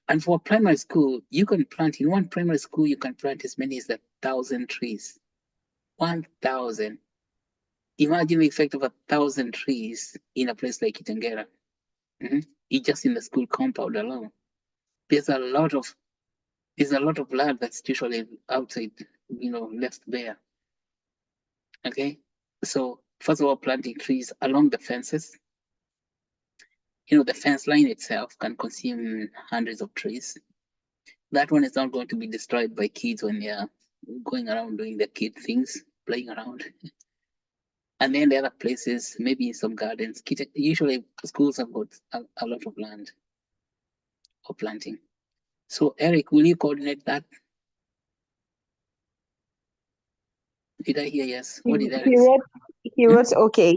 [SPEAKER 4] And for primary school, you can plant in one primary school, you can plant as many as 1,000 trees. 1,000. Imagine the effect of 1,000 trees in a place like Kitengela. It's just in the school compound alone. There's a lot of land that's usually outside, left bare. Okay, so first of all, planting trees along the fences. The fence line itself can consume hundreds of trees. That one is not going to be destroyed by kids when they are going around doing their kid things, playing around. And then the other places, maybe some gardens. Usually schools have got a lot of land for planting. So Eric, will you coordinate that? Did I hear yes? What did Eric say?
[SPEAKER 3] He wrote okay.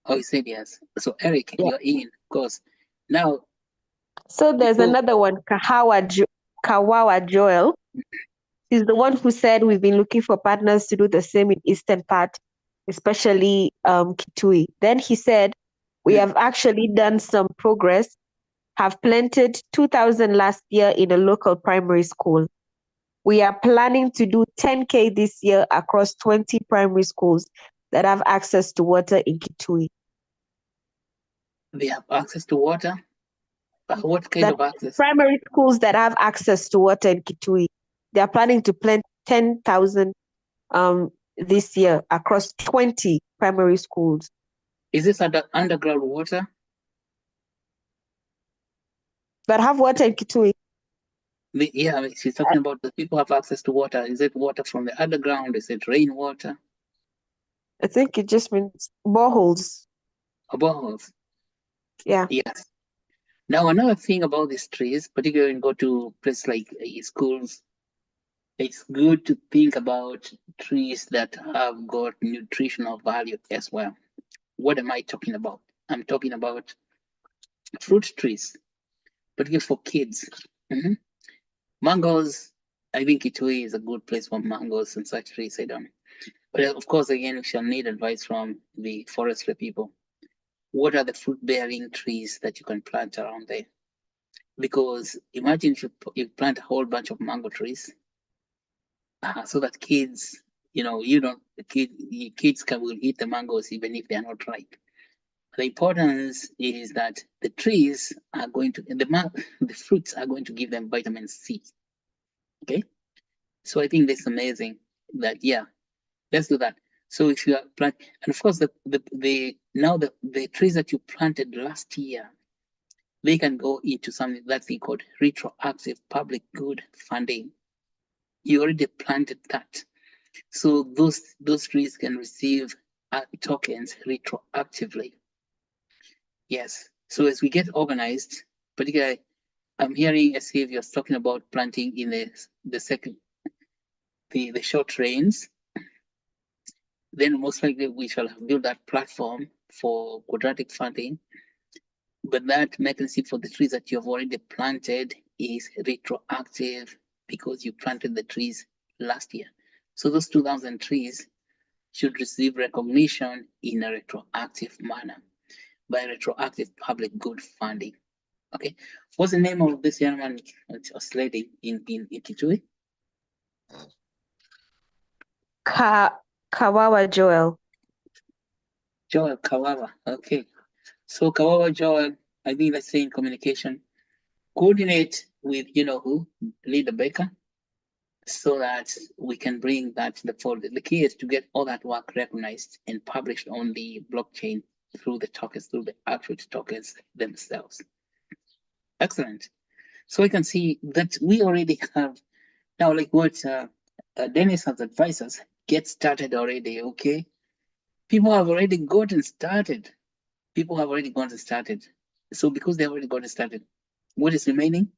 [SPEAKER 4] Oh, he said yes. So Eric, you're in, of course. Now.
[SPEAKER 3] So there's another one, Kawawa Joel. He's the one who said we've been looking for partners to do the same in eastern part, especially Kitui. Then he said we have actually done some progress, have planted 2,000 last year in a local primary school. We are planning to do 10K this year across 20 primary schools that have access to water in Kitui.
[SPEAKER 4] They have access to water? What kind of access?
[SPEAKER 3] Primary schools that have access to water in Kitui. They are planning to plant 10,000 this year across 20 primary schools.
[SPEAKER 4] Is this underground water?
[SPEAKER 3] That have water in Kitui?
[SPEAKER 4] Yeah, she's talking about the people have access to water. Is it water from the underground? Is it rainwater?
[SPEAKER 3] I think it just means boreholes.
[SPEAKER 4] Boreholes.
[SPEAKER 3] Yeah.
[SPEAKER 4] Yes. Now, another thing about these trees, particularly when you go to places like schools, it's good to think about trees that have got nutritional value as well. What am I talking about? I'm talking about fruit trees, particularly for kids. Mangoes, I think Kitui is a good place for mangoes and such trees, I don't know. But of course, again, we shall need advice from the forestry people. What are the fruit-bearing trees that you can plant around there? Because imagine if you plant a whole bunch of mango trees, so that kids the kids will eat the mangoes even if they are not ripe. The importance is that the trees are going to, the fruits are going to give them vitamin C. Okay. So I think that's amazing that, yeah, let's do that. So if you are plant, and of course, the trees that you planted last year, they can go into something that's called retroactive public good funding. You already planted that. So those trees can receive tokens retroactively. Yes. So as we get organized, particularly, I'm hearing as if you're talking about planting in the second, the short rains. Then most likely we shall have built that platform for quadratic funding. But that mechanism for the trees that you have already planted is retroactive because you planted the trees last year. So those 2,000 trees should receive recognition in a retroactive manner by retroactive public good funding. Okay. What's the name of this young man or lady in Kitui?
[SPEAKER 3] Kawawa Joel.
[SPEAKER 4] Joel Kawawa. Okay. So Kawawa Joel, I think let's say in communication, coordinate with who, Leader Baker, so that we can bring that to the fold. The key is to get all that work recognized and published on the blockchain through the tokens, through the Actuate tokens themselves. Excellent. So we can see that we already have now, like what Dennis has advised us, get started already, okay? People have already gotten started. People have already gotten started. So because they've already gotten started, what is remaining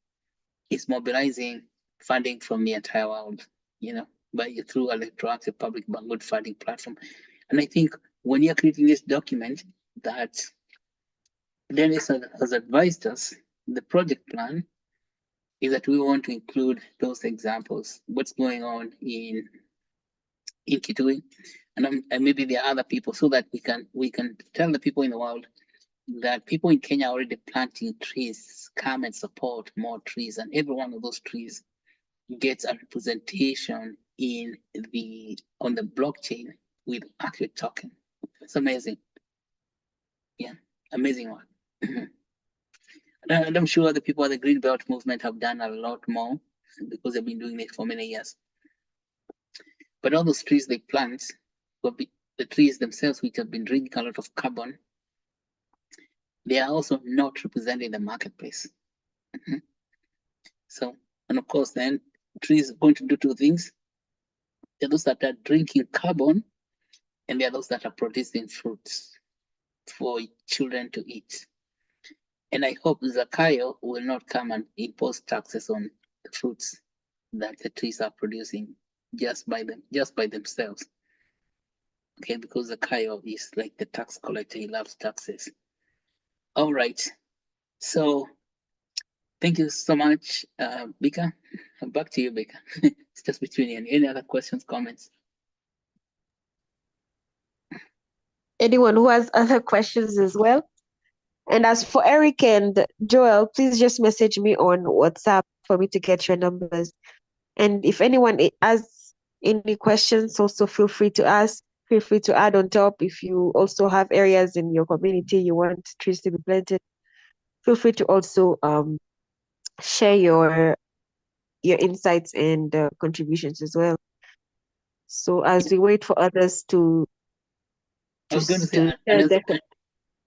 [SPEAKER 4] is mobilizing funding from the entire world, through a retroactive public good funding platform. And I think when you're creating this document that Dennis has advised us, the project plan is that we want to include those examples, what's going on in Kitui, and maybe there are other people, so that we can tell the people in the world that people in Kenya are already planting trees. Come and support more trees, and every one of those trees gets a representation on the blockchain with Actuate token. It's amazing. Yeah, amazing one. And I'm sure the people at the Green Belt movement have done a lot more because they've been doing it for many years. But all those trees they plant will be the trees themselves, which have been drinking a lot of carbon. They are also not represented in the marketplace. So, and of course, then trees are going to do two things. There are those that are drinking carbon, and there are those that are producing fruits for children to eat. And I hope Zakayo will not come and impose taxes on the fruits that the trees are producing just by themselves. Okay, because Zakayo is like the tax collector, he loves taxes. All right. So thank you so much, Bika. Back to you, Bika. It's just between you. Any other questions, comments?
[SPEAKER 3] Anyone who has other questions as well? And as for Eric and Joel, please just message me on WhatsApp for me to get your numbers. And if anyone has any questions, also feel free to ask. Feel free to add on top. If you also have areas in your community you want trees to be planted, feel free to also share your insights and contributions as well. So as we wait for others to
[SPEAKER 4] I was going to say,
[SPEAKER 3] share their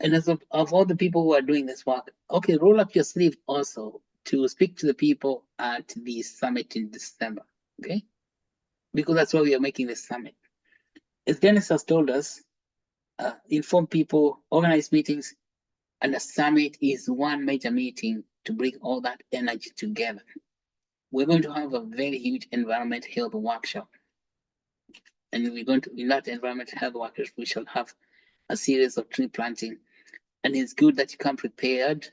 [SPEAKER 4] and as of all the people who are doing this work, okay, roll up your sleeve also to speak to the people at the summit in December, okay? Because that's why we are making this summit. As Dennis has told us, inform people, organize meetings, and a summit is one major meeting to bring all that energy together. We're going to have a very huge environment health workshop. And we're going to, in that environment health workshop, we shall have a series of tree planting. And it's good that you come prepared,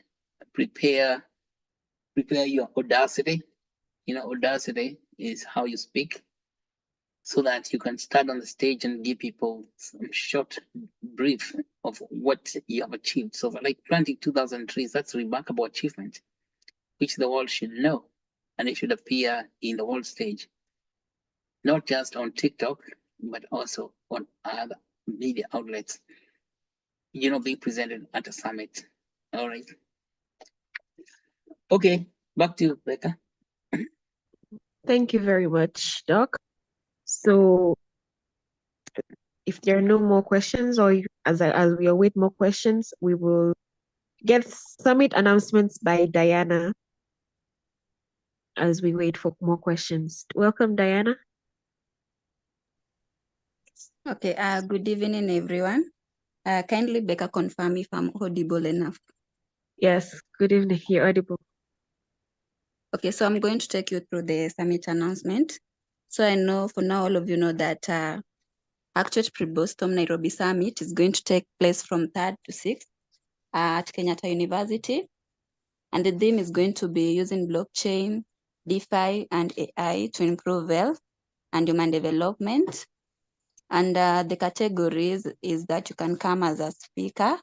[SPEAKER 4] prepare your audacity. Audacity is how you speak, so that you can stand on the stage and give people some short brief of what you have achieved. So like planting 2,000 trees, that's a remarkable achievement, which the world should know, and it should appear in the world stage, not just on TikTok, but also on other media outlets, being presented at a summit. All right. Okay, back to you, Becca.
[SPEAKER 3] Thank you very much, Doc. So if there are no more questions, or as we await more questions, we will get summit announcements by Diana as we wait for more questions. Welcome, Diana.
[SPEAKER 7] Okay, good evening, everyone. Kindly, Becca, confirm if I'm audible enough.
[SPEAKER 3] Yes, good evening. You're audible.
[SPEAKER 7] Okay, so I'm going to take you through the summit announcement. So I know for now, all of you know that Actuate Pre-Boston Nairobi Summit is going to take place from 3rd to 6th at Kenyatta University. And the theme is going to be using blockchain, DeFi, and AI to improve wealth and human development. And the categories is that you can come as a speaker,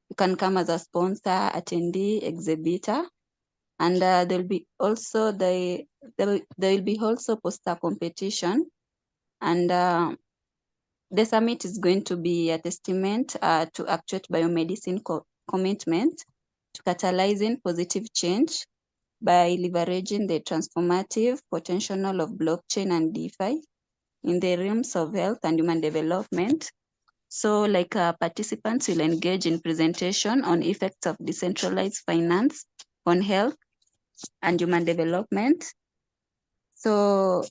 [SPEAKER 7] you can come as a sponsor, attendee, exhibitor, and there will be also there will be also poster competition, and the summit is going to be a testament to Actuate Biomedicine commitment to catalyzing positive change by leveraging the transformative potential of blockchain and DeFi in the realms of health and human development. So like participants will engage in presentation on effects of decentralized finance on health and human development. So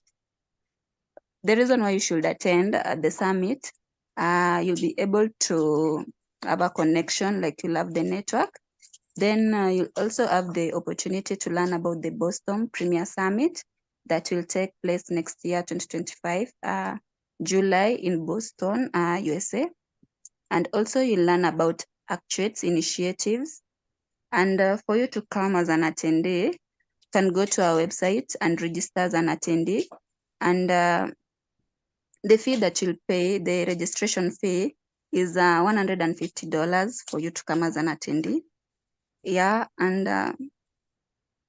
[SPEAKER 7] the reason why you should attend the summit, you'll be able to have a connection, like you'll have the network. Then you'll also have the opportunity to learn about the Boston Premier Summit that will take place next year, 2025, July in Boston, USA. And also you'll learn about Actuate's initiatives. And for you to come as an attendee, you can go to our website and register as an attendee. And the fee that you'll pay, the registration fee, is $150 for you to come as an attendee. Yeah, and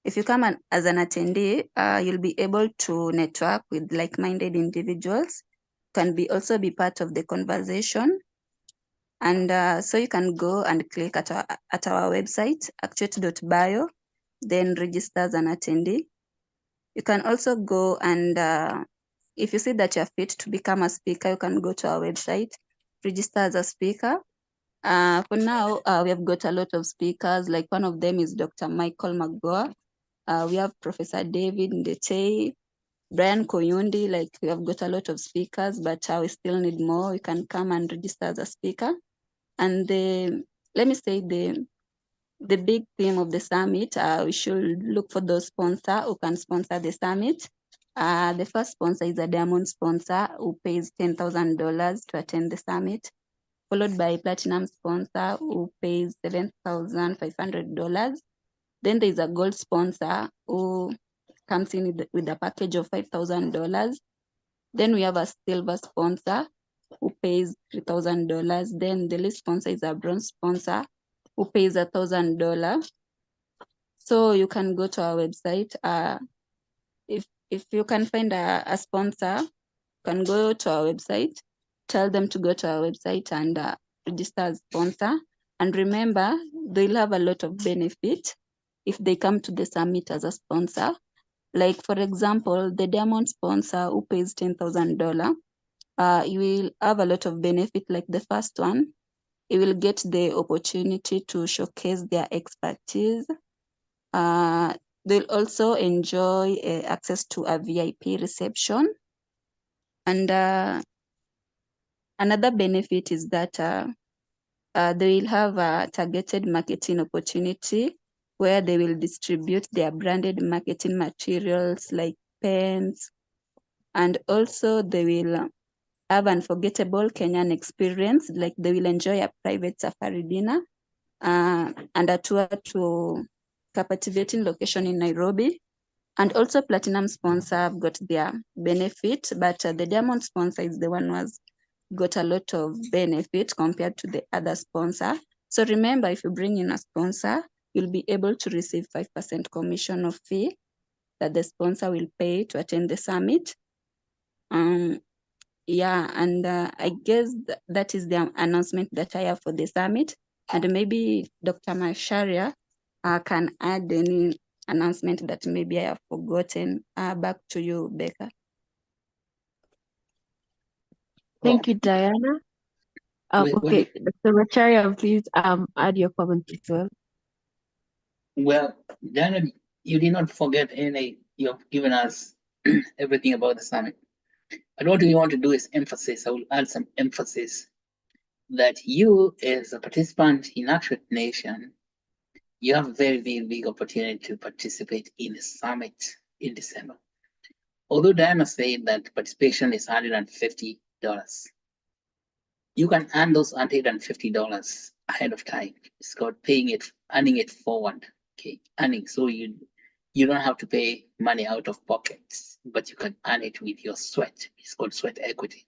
[SPEAKER 7] if you come as an attendee, you'll be able to network with like-minded individuals, can also be part of the conversation. And so you can go and click at our website, actuate.bio, then register as an attendee. You can also go and if you see that you're fit to become a speaker, you can go to our website, register as a speaker. For now, we have got a lot of speakers, like one of them is Dr. Michael Magoa. We have Professor David Ndetei, Brian Koyundi, like we have got a lot of speakers, but we still need more. You can come and register as a speaker. And let me say the big theme of the summit, we should look for those sponsors who can sponsor the summit. The first sponsor is a diamond sponsor who pays $10,000 to attend the summit, followed by a platinum sponsor who pays $7,500. Then there's a gold sponsor who comes in with a package of $5,000. Then we have a silver sponsor who pays $3,000. Then the lead sponsor is a bronze sponsor who pays $1,000. So you can go to our website. If you can find a sponsor, you can go to our website, tell them to go to our website and register as sponsor. And remember, they'll have a lot of benefit if they come to the summit as a sponsor. Like, for example, the diamond sponsor who pays $10,000, you will have a lot of benefit. Like the first one, you will get the opportunity to showcase their expertise. They'll also enjoy access to a VIP reception. And another benefit is that they will have a targeted marketing opportunity where they will distribute their branded marketing materials like pens, and also they will have unforgettable Kenyan experience, like they will enjoy a private safari dinner and a tour to captivating location in Nairobi. And also platinum sponsor have got their benefit, but the diamond sponsor is the one who has got a lot of benefit compared to the other sponsor. So remember, if you bring in a sponsor, you'll be able to receive 5% commission of fee that the sponsor will pay to attend the summit. Yeah, and I guess that is the announcement that I have for the summit. And maybe Dr. Masharia can add any announcement that maybe I have forgotten. Back to you, Becca.
[SPEAKER 3] Thank you, Diana.
[SPEAKER 4] Wait,
[SPEAKER 3] Okay, Dr. Macharia, please add your comment as well.
[SPEAKER 4] well, Diana, you did not forget any. You have given us everything about the summit. But what we want to do is emphasis. I will add some emphasis that you, as a participant in Actuate Nation, you have a very, very big opportunity to participate in the summit in December. Although Diana said that participation is $150, you can earn those $150 ahead of time. It's called earning it forward. Okay, earning. So you don't have to pay money out of pockets, but you can earn it with your sweat. It's called sweat equity.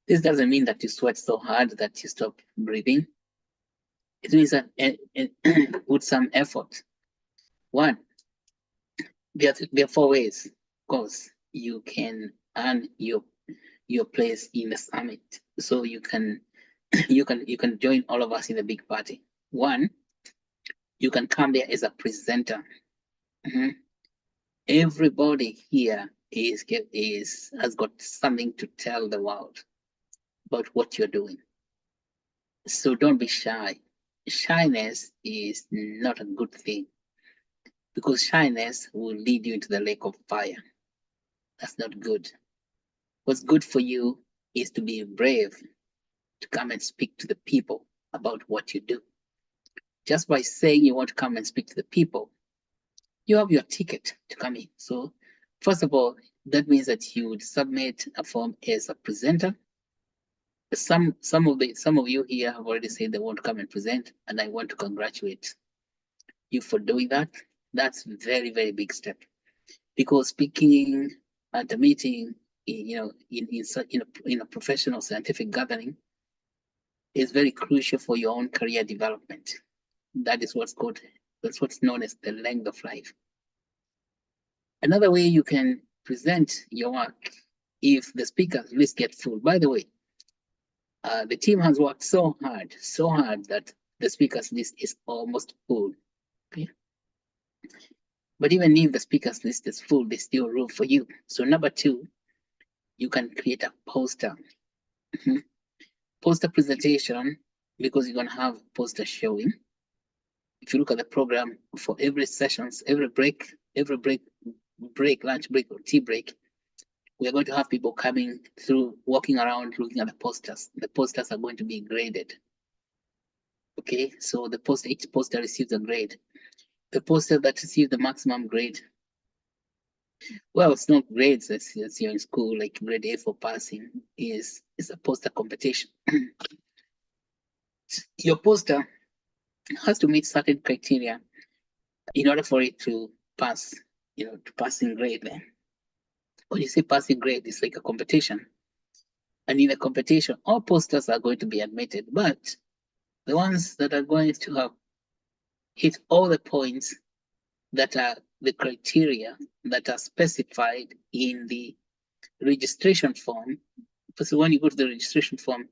[SPEAKER 4] This doesn't mean that you sweat so hard that you stop breathing. It means that with some effort. One, there are four ways. Of course, you can earn your place in the summit. So you can you can join all of us in the big party. One, you can come there as a presenter. Everybody here has got something to tell the world about what you're doing. So don't be shy. Shyness is not a good thing, because shyness will lead you into the lake of fire. That's not good. What's good for you is to be brave, to come and speak to the people about what you do. Just by saying you want to come and speak to the people, you have your ticket to come in. So first of all, that means that you would submit a form as a presenter. Some of you here have already said they want to come and present, and I want to congratulate you for doing that. That's a very, very big step, because speaking at a meeting, in a professional scientific gathering, is very crucial for your own career development. That's what's known as the length of life. Another way you can present your work, if the speakers list get full. By the way, the team has worked so hard that the speakers list is almost full. Okay. But even if the speakers list is full, there's still room for you. So number two, you can create a poster. Poster presentation, because you're going to have poster showing. If you look at the program, for every sessions, every break, lunch break or tea break, we're going to have people coming through, walking around, looking at the posters. The posters are going to be graded. Okay, so each poster receives a grade. The poster that receives the maximum grade, well, it's not grades as you're in school, like grade A for passing, is a poster competition. Your poster has to meet certain criteria in order for it to pass, to passing grade. Then when you say passing grade, it's like a competition. And in a competition, all posters are going to be admitted, but the ones that are going to have hit all the points that are the criteria that are specified in the registration form. So when you go to the registration form,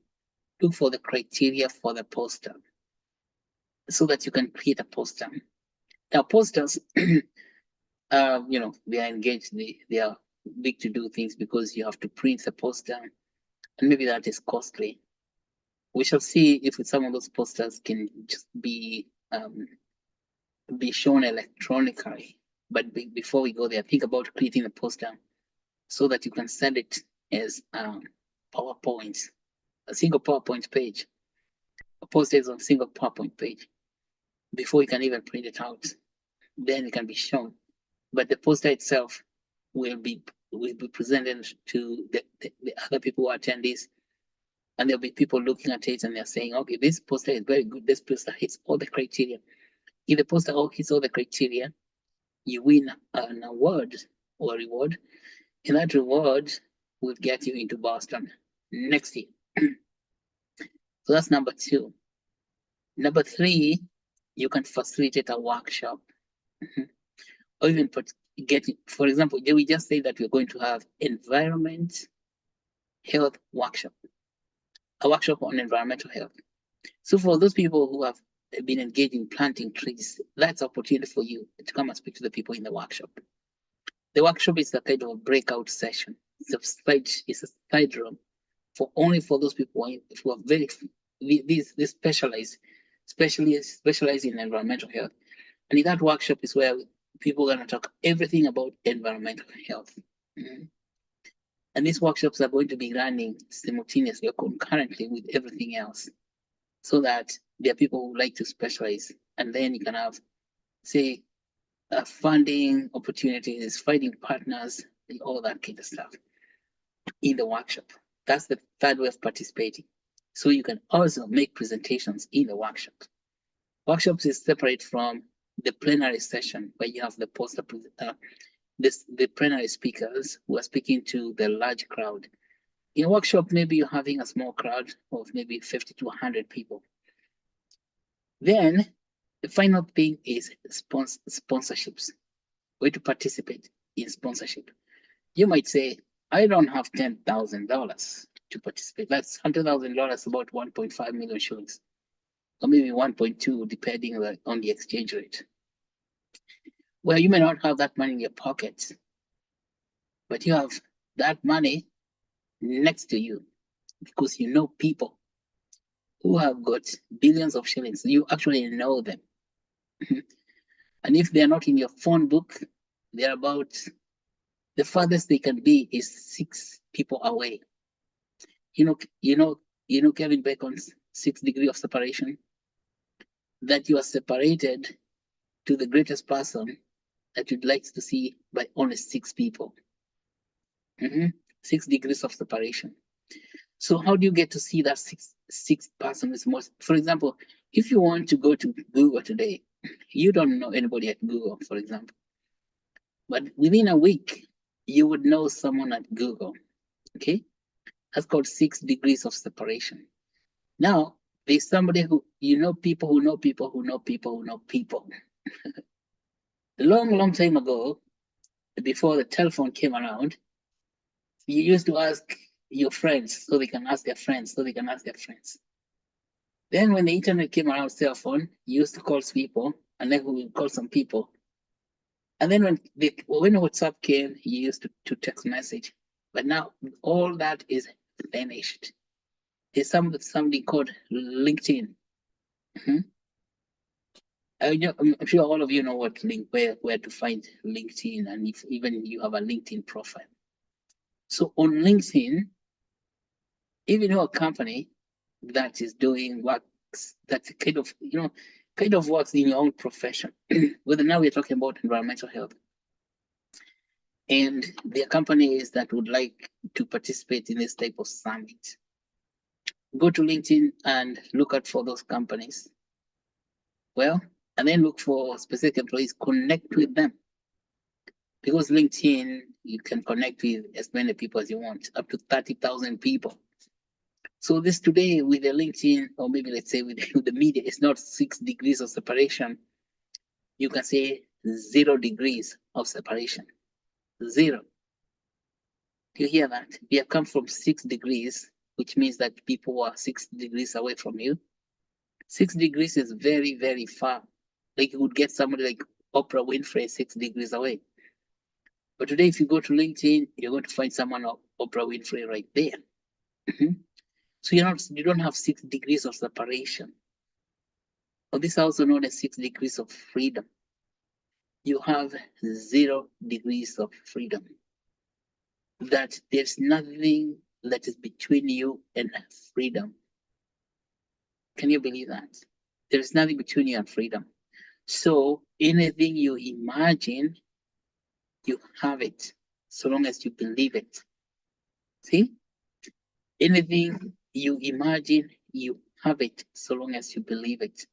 [SPEAKER 4] look for the criteria for the poster so that you can create a poster. Now, posters, they are engaged, they are big to do things, because you have to print the poster, and maybe that is costly. We shall see if some of those posters can just be shown electronically. But before we go there, think about creating a poster so that you can send it as PowerPoint, a single PowerPoint page. A poster is on a single PowerPoint page before you can even print it out. Then it can be shown. But the poster itself will be presented to the other people who are attendees, and there'll be people looking at it and they're saying, okay, this poster is very good. This poster hits all the criteria. If the poster hits all the criteria, you win an award or a reward, and that reward will get you into Boston next year. So that's number two. Number three, you can facilitate a workshop. Or even for example, we just say that we're going to have environment health workshop, a workshop on environmental health. So for those people who have been engaged in planting trees, that's opportunity for you to come and speak to the people in the workshop. The workshop is a kind of a breakout session. It's a side room for only for those people who are very these specialize in environmental health. And in that workshop is where people are going to talk everything about environmental health. And these workshops are going to be running simultaneously or concurrently with everything else, so that there are people who like to specialize, and then you can have, say, funding opportunities, finding partners, and all that kind of stuff in the workshop. That's the third way of participating. So you can also make presentations in the workshop. Workshops is separate from the plenary session, where you have the the plenary speakers who are speaking to the large crowd. In a workshop, maybe you're having a small crowd of maybe 50 to 100 people. Then the final thing is sponsorships. Way to participate in sponsorship. You might say, I don't have $10,000 to participate. That's $100,000, about 1.5 million shillings, or maybe 1.2, depending on the exchange rate. Well, you may not have that money in your pocket, but you have that money next to you because you know people who have got billions of shillings. You actually know them. And if they're not in your phone book, they're about, the farthest they can be is 6 people away. You know Kevin Bacon's 6 degrees of separation? That you are separated to the greatest person that you'd like to see by only 6 people. 6 degrees of separation. So how do you get to see that sixth person is most? For example, if you want to go to Google today, you don't know anybody at Google, for example. But within a week, you would know someone at Google. Okay? That's called 6 degrees of separation. Now, there's somebody who, you know, people who know people who know people who know people. A long time ago, before the telephone came around, you used to ask your friends so they can ask their friends so they can ask their friends. Then when the internet came around, cell phone, you used to call people, and then we would call some people. And then when WhatsApp came, you used to text message. But now all that is vanished. There's something called LinkedIn. I'm sure all of you know where to find LinkedIn, and if even you have a LinkedIn profile. So on LinkedIn, if you know a company that is doing works, that's kind of works in your own profession, whether now we're talking about environmental health, and there are companies that would like to participate in this type of summit, go to LinkedIn and look out for those companies. Well, and then look for specific employees, connect with them. Because LinkedIn, you can connect with as many people as you want, up to 30,000 people. So this today with the LinkedIn, or maybe let's say with the media, it's not 6 degrees of separation. You can say 0 degrees of separation. 0. Do you hear that? We have come from 6 degrees, which means that people are 6 degrees away from you. 6 degrees is very, very far. Like you would get somebody like Oprah Winfrey 6 degrees away. But today, if you go to LinkedIn, you're going to find someone of Oprah Winfrey right there. So you don't have 6 degrees of separation. Or this is also known as 6 degrees of freedom. You have 0 degrees of freedom. That there's nothing that is between you and freedom. Can you believe that? There is nothing between you and freedom. So anything you imagine, you have it, so long as you believe it. See? Anything you imagine, you have it, so long as you believe it.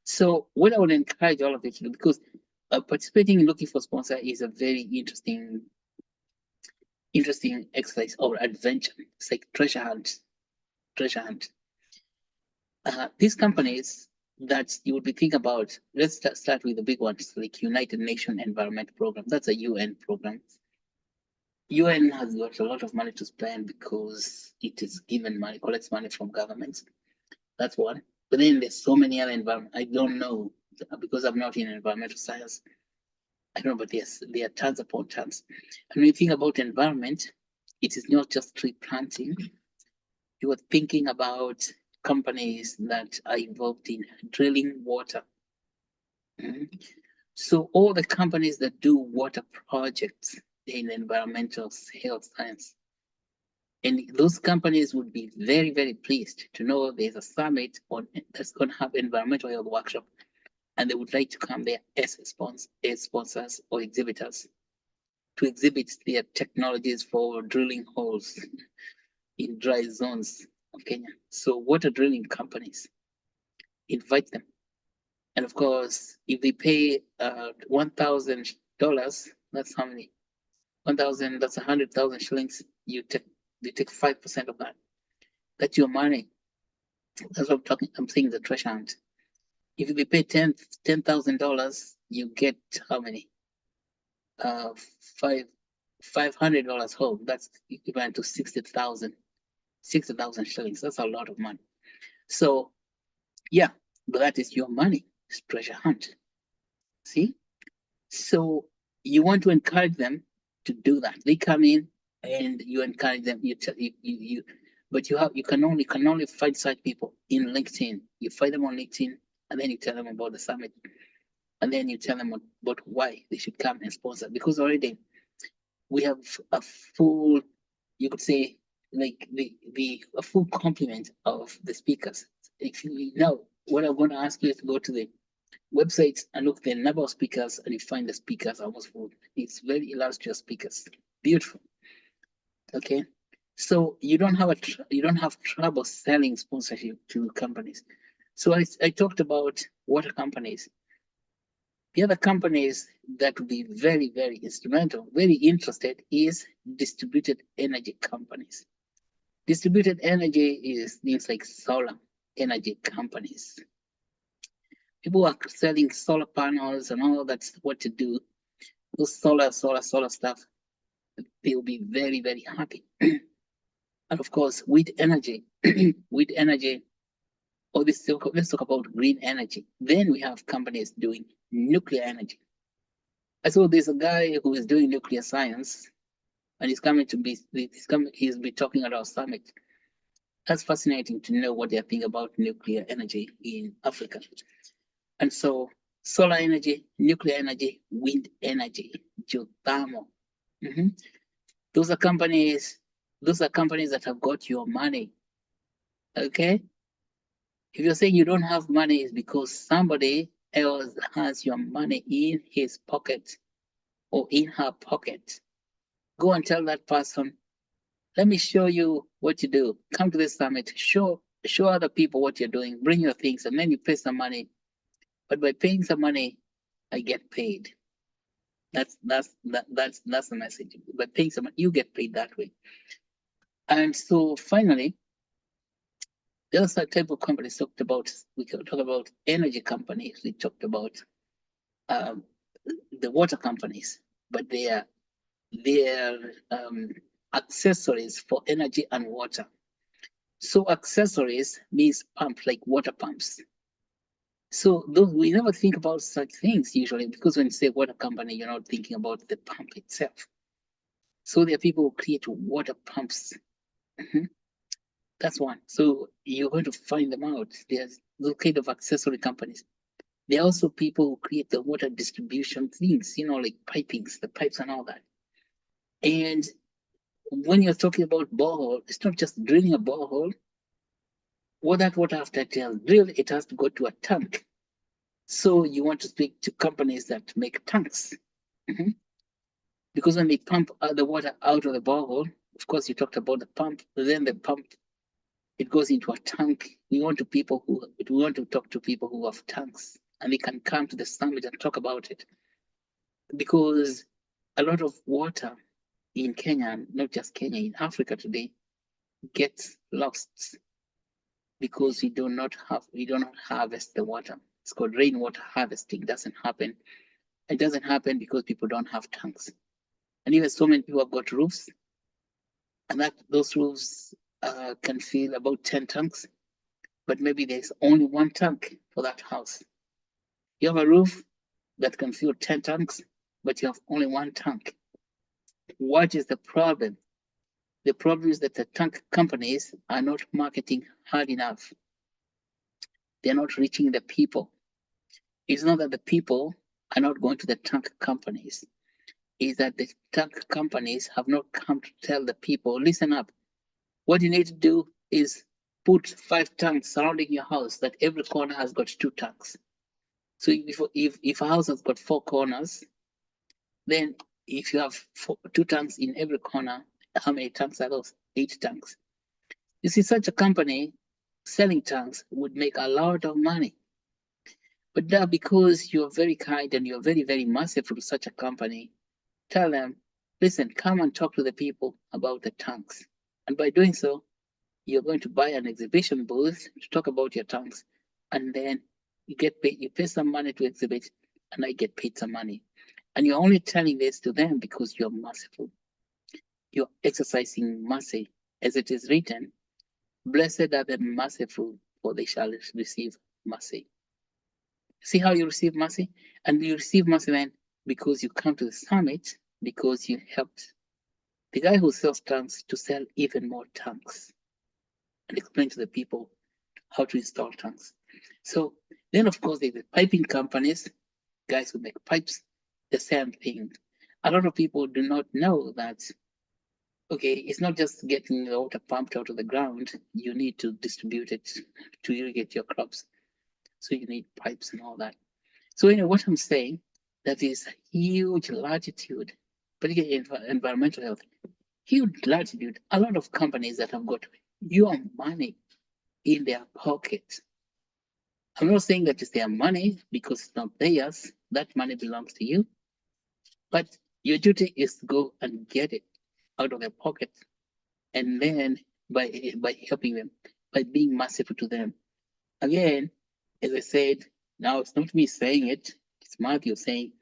[SPEAKER 4] So what I would encourage all of you to do, because participating in looking for sponsor is a very interesting exercise or adventure. It's like treasure hunt. These companies that you would be thinking about, let's start with the big ones like United Nations Environment Program. That's a UN program. UN has got a lot of money to spend because it is given money, collects money from governments. That's one. But then there's so many other environment. I don't know because I'm not in environmental science. I don't know, but yes, there are tons upon tons. And when you think about environment, it is not just tree planting. You are thinking about companies that are involved in drilling water. Mhm. So all the companies that do water projects in environmental health science, and those companies would be very, very pleased to know there's a summit on that's going to have environmental health workshop, and they would like to come there as sponsors or exhibitors to exhibit their technologies for drilling holes in dry zones of Kenya. So water drilling companies invite them. And of course, if they pay $1,000, that's how many? 1,000, that's 100,000 shillings. They take 5% of that. That's your money. That's what I'm talking. I'm saying the treasure hunt. If they pay $10,000, you get how many? Uh, $500 home. That's equivalent to 60,000 shillings. That's a lot of money. So yeah, but that is your money. It's treasure hunt. See? So you want to encourage them to do that. They come in and you encourage them. But you can only find such people in LinkedIn. You find them on LinkedIn, and then you tell them about the summit, and then you tell them about why they should come and sponsor. Because already we have a full, you could say, like a full complement of the speakers. If you know what I'm going to ask you is to go to the websites and look at the number of speakers, and you find the speakers almost full. It's very illustrious speakers, beautiful. Okay, so you don't have trouble selling sponsorship to companies. So I talked about water companies. The other companies that would be very, very instrumental, very interested is distributed energy companies. Distributed energy is things like solar energy companies. People are selling solar panels and all that's what to do. Those solar stuff, they will be very, very happy. And of course, with energy, with energy, let's talk about green energy. Then we have companies doing nuclear energy. I saw there's a guy who is doing nuclear science, and he's be talking at our summit. That's fascinating to know what they think about nuclear energy in Africa. And so solar energy, nuclear energy, wind energy, geothermal. Mm-hmm. Those are companies that have got your money. Okay? If you're saying you don't have money, it's because somebody else has your money in his pocket or in her pocket. Go and tell that person, let me show you what you do. Come to this summit, show other people what you're doing, bring your things, and then you pay some money. But by paying some money, I get paid. That's the message. By paying some money, you get paid that way. And so finally, the other type of companies we can talk about energy companies. We talked about the water companies, but they are accessories for energy and water. So accessories means pump, like water pumps. So we never think about such things usually, because when you say water company, you're not thinking about the pump itself. So there are people who create water pumps. Mhm. That's one. So you're going to find them out. There's those kind of accessory companies. There are also people who create the water distribution things, like pipings, the pipes and all that. And when you're talking about borehole, it's not just drilling a borehole. What that water after drill, it has to go to a tank. So you want to speak to companies that make tanks. Mm-hmm. Because when they pump the water out of the borehole, of course you talked about the pump, then the pump, it goes into a tank. We want to talk to people who have tanks, and they can come to the summit and talk about it. Because a lot of water in Kenya, not just Kenya, in Africa today, gets lost because we do not harvest the water. It's called rainwater harvesting. It doesn't happen because people don't have tanks. And even so many people have got roofs, and those roofs can fill about 10 tanks, but maybe there's only one tank for that house. You have a roof that can fill 10 tanks, but you have only one tank. What is the problem? The problem is that the tank companies are not marketing hard enough. They're not reaching the people. It's not that the people are not going to the tank companies. It's that the tank companies have not come to tell the people, listen up. What you need to do is put 5 tanks surrounding your house, that every corner has got 2 tanks. So if a house has got 4 corners, then if you have 2 tanks in every corner, how many tanks are those? 8 tanks. You see, such a company selling tanks would make a lot of money. But now, because you're very kind and you're very, very merciful to such a company, tell them, listen, come and talk to the people about the tanks. And by doing so, you're going to buy an exhibition booth to talk about your tanks. And then you get paid, you pay some money to exhibit, and I get paid some money. And you're only telling this to them because you're merciful. You're exercising mercy. As it is written, blessed are the merciful, for they shall receive mercy. See how you receive mercy? And you receive mercy then because you come to the summit, because you helped the guy who sells tanks to sell even more tanks and explain to the people how to install tanks. So then, of course, there's the piping companies, guys who make pipes, the same thing. A lot of people do not know that, okay, it's not just getting the water pumped out of the ground, you need to distribute it to irrigate your crops. So you need pipes and all that. So anyway, what I'm saying, that is huge latitude, particularly in environmental health, huge latitude. A lot of companies that have got your money in their pocket. I'm not saying that it's their money because it's not theirs. That money belongs to you. But your duty is to go and get it out of their pocket. And then by helping them, by being merciful to them. Again, as I said, now it's not me saying it, it's Matthew saying,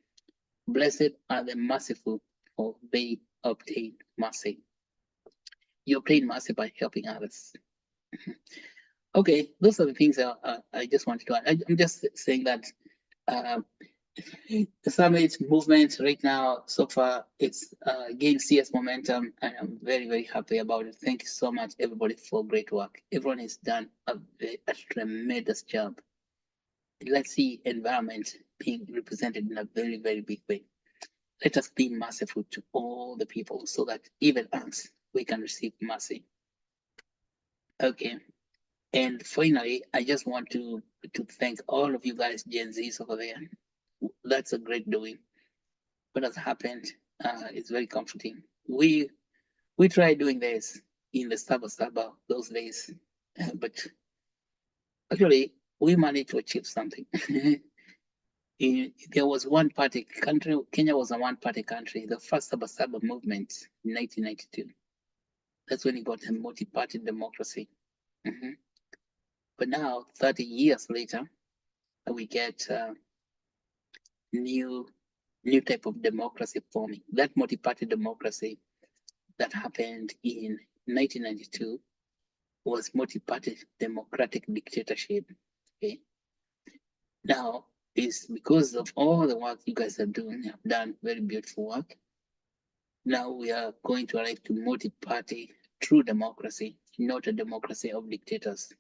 [SPEAKER 4] blessed are the merciful, for they obtain mercy. You obtain mercy by helping others. Okay, those are the things I just wanted to add. I'm just saying that the summit movement right now, so far, it's gained serious momentum, and I'm very, very happy about it. Thank you so much, everybody, for great work. Everyone has done a tremendous job. Let's see environment being represented in a very, very big way. Let us be merciful to all the people so that even us, we can receive mercy. Okay. And finally, I just want to thank all of you guys, Gen Zs over there. That's a great doing. What has happened is very comforting. We tried doing this in the Saba those days, but actually we managed to achieve something. There was one party country. Kenya was a one party country. The first Saba movement in 1992. That's when it got a multi-party democracy. But now, 30 years later, we get new type of democracy forming. That multi-party democracy that happened in 1992 was multi-party democratic dictatorship. Okay. Now, is because of all the work you guys have done very beautiful work. Now we are going to arrive to multi-party true democracy, not a democracy of dictators,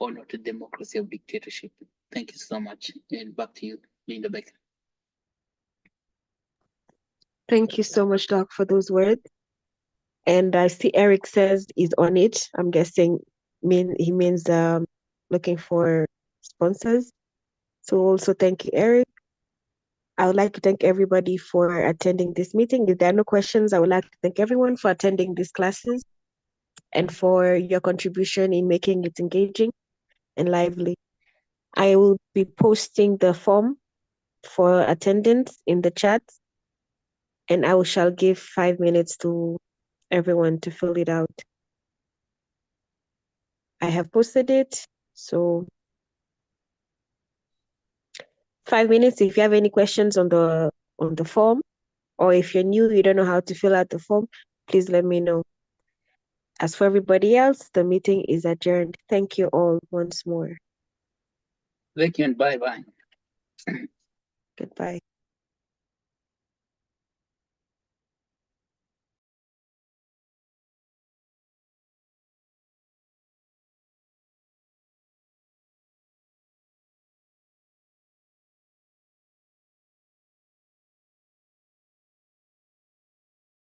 [SPEAKER 4] or not a democracy of dictatorship. Thank you so much. And back to you, Linda Becker.
[SPEAKER 3] Thank you so much, Doc, for those words. And I see Eric says he's on it. I'm guessing he means looking for sponsors. So also thank you, Eric. I would like to thank everybody for attending this meeting. If there are no questions, I would like to thank everyone for attending these classes and for your contribution in making it engaging and lively. I will be posting the form for attendance in the chat, and I shall give 5 minutes to everyone to fill it out. I have posted it, so 5 minutes. If you have any questions on the form, Or if you're new, you don't know how to fill out the form, please let me know. As for everybody else, the meeting is adjourned. Thank you all once more.
[SPEAKER 4] Thank you and bye-bye.
[SPEAKER 3] Goodbye.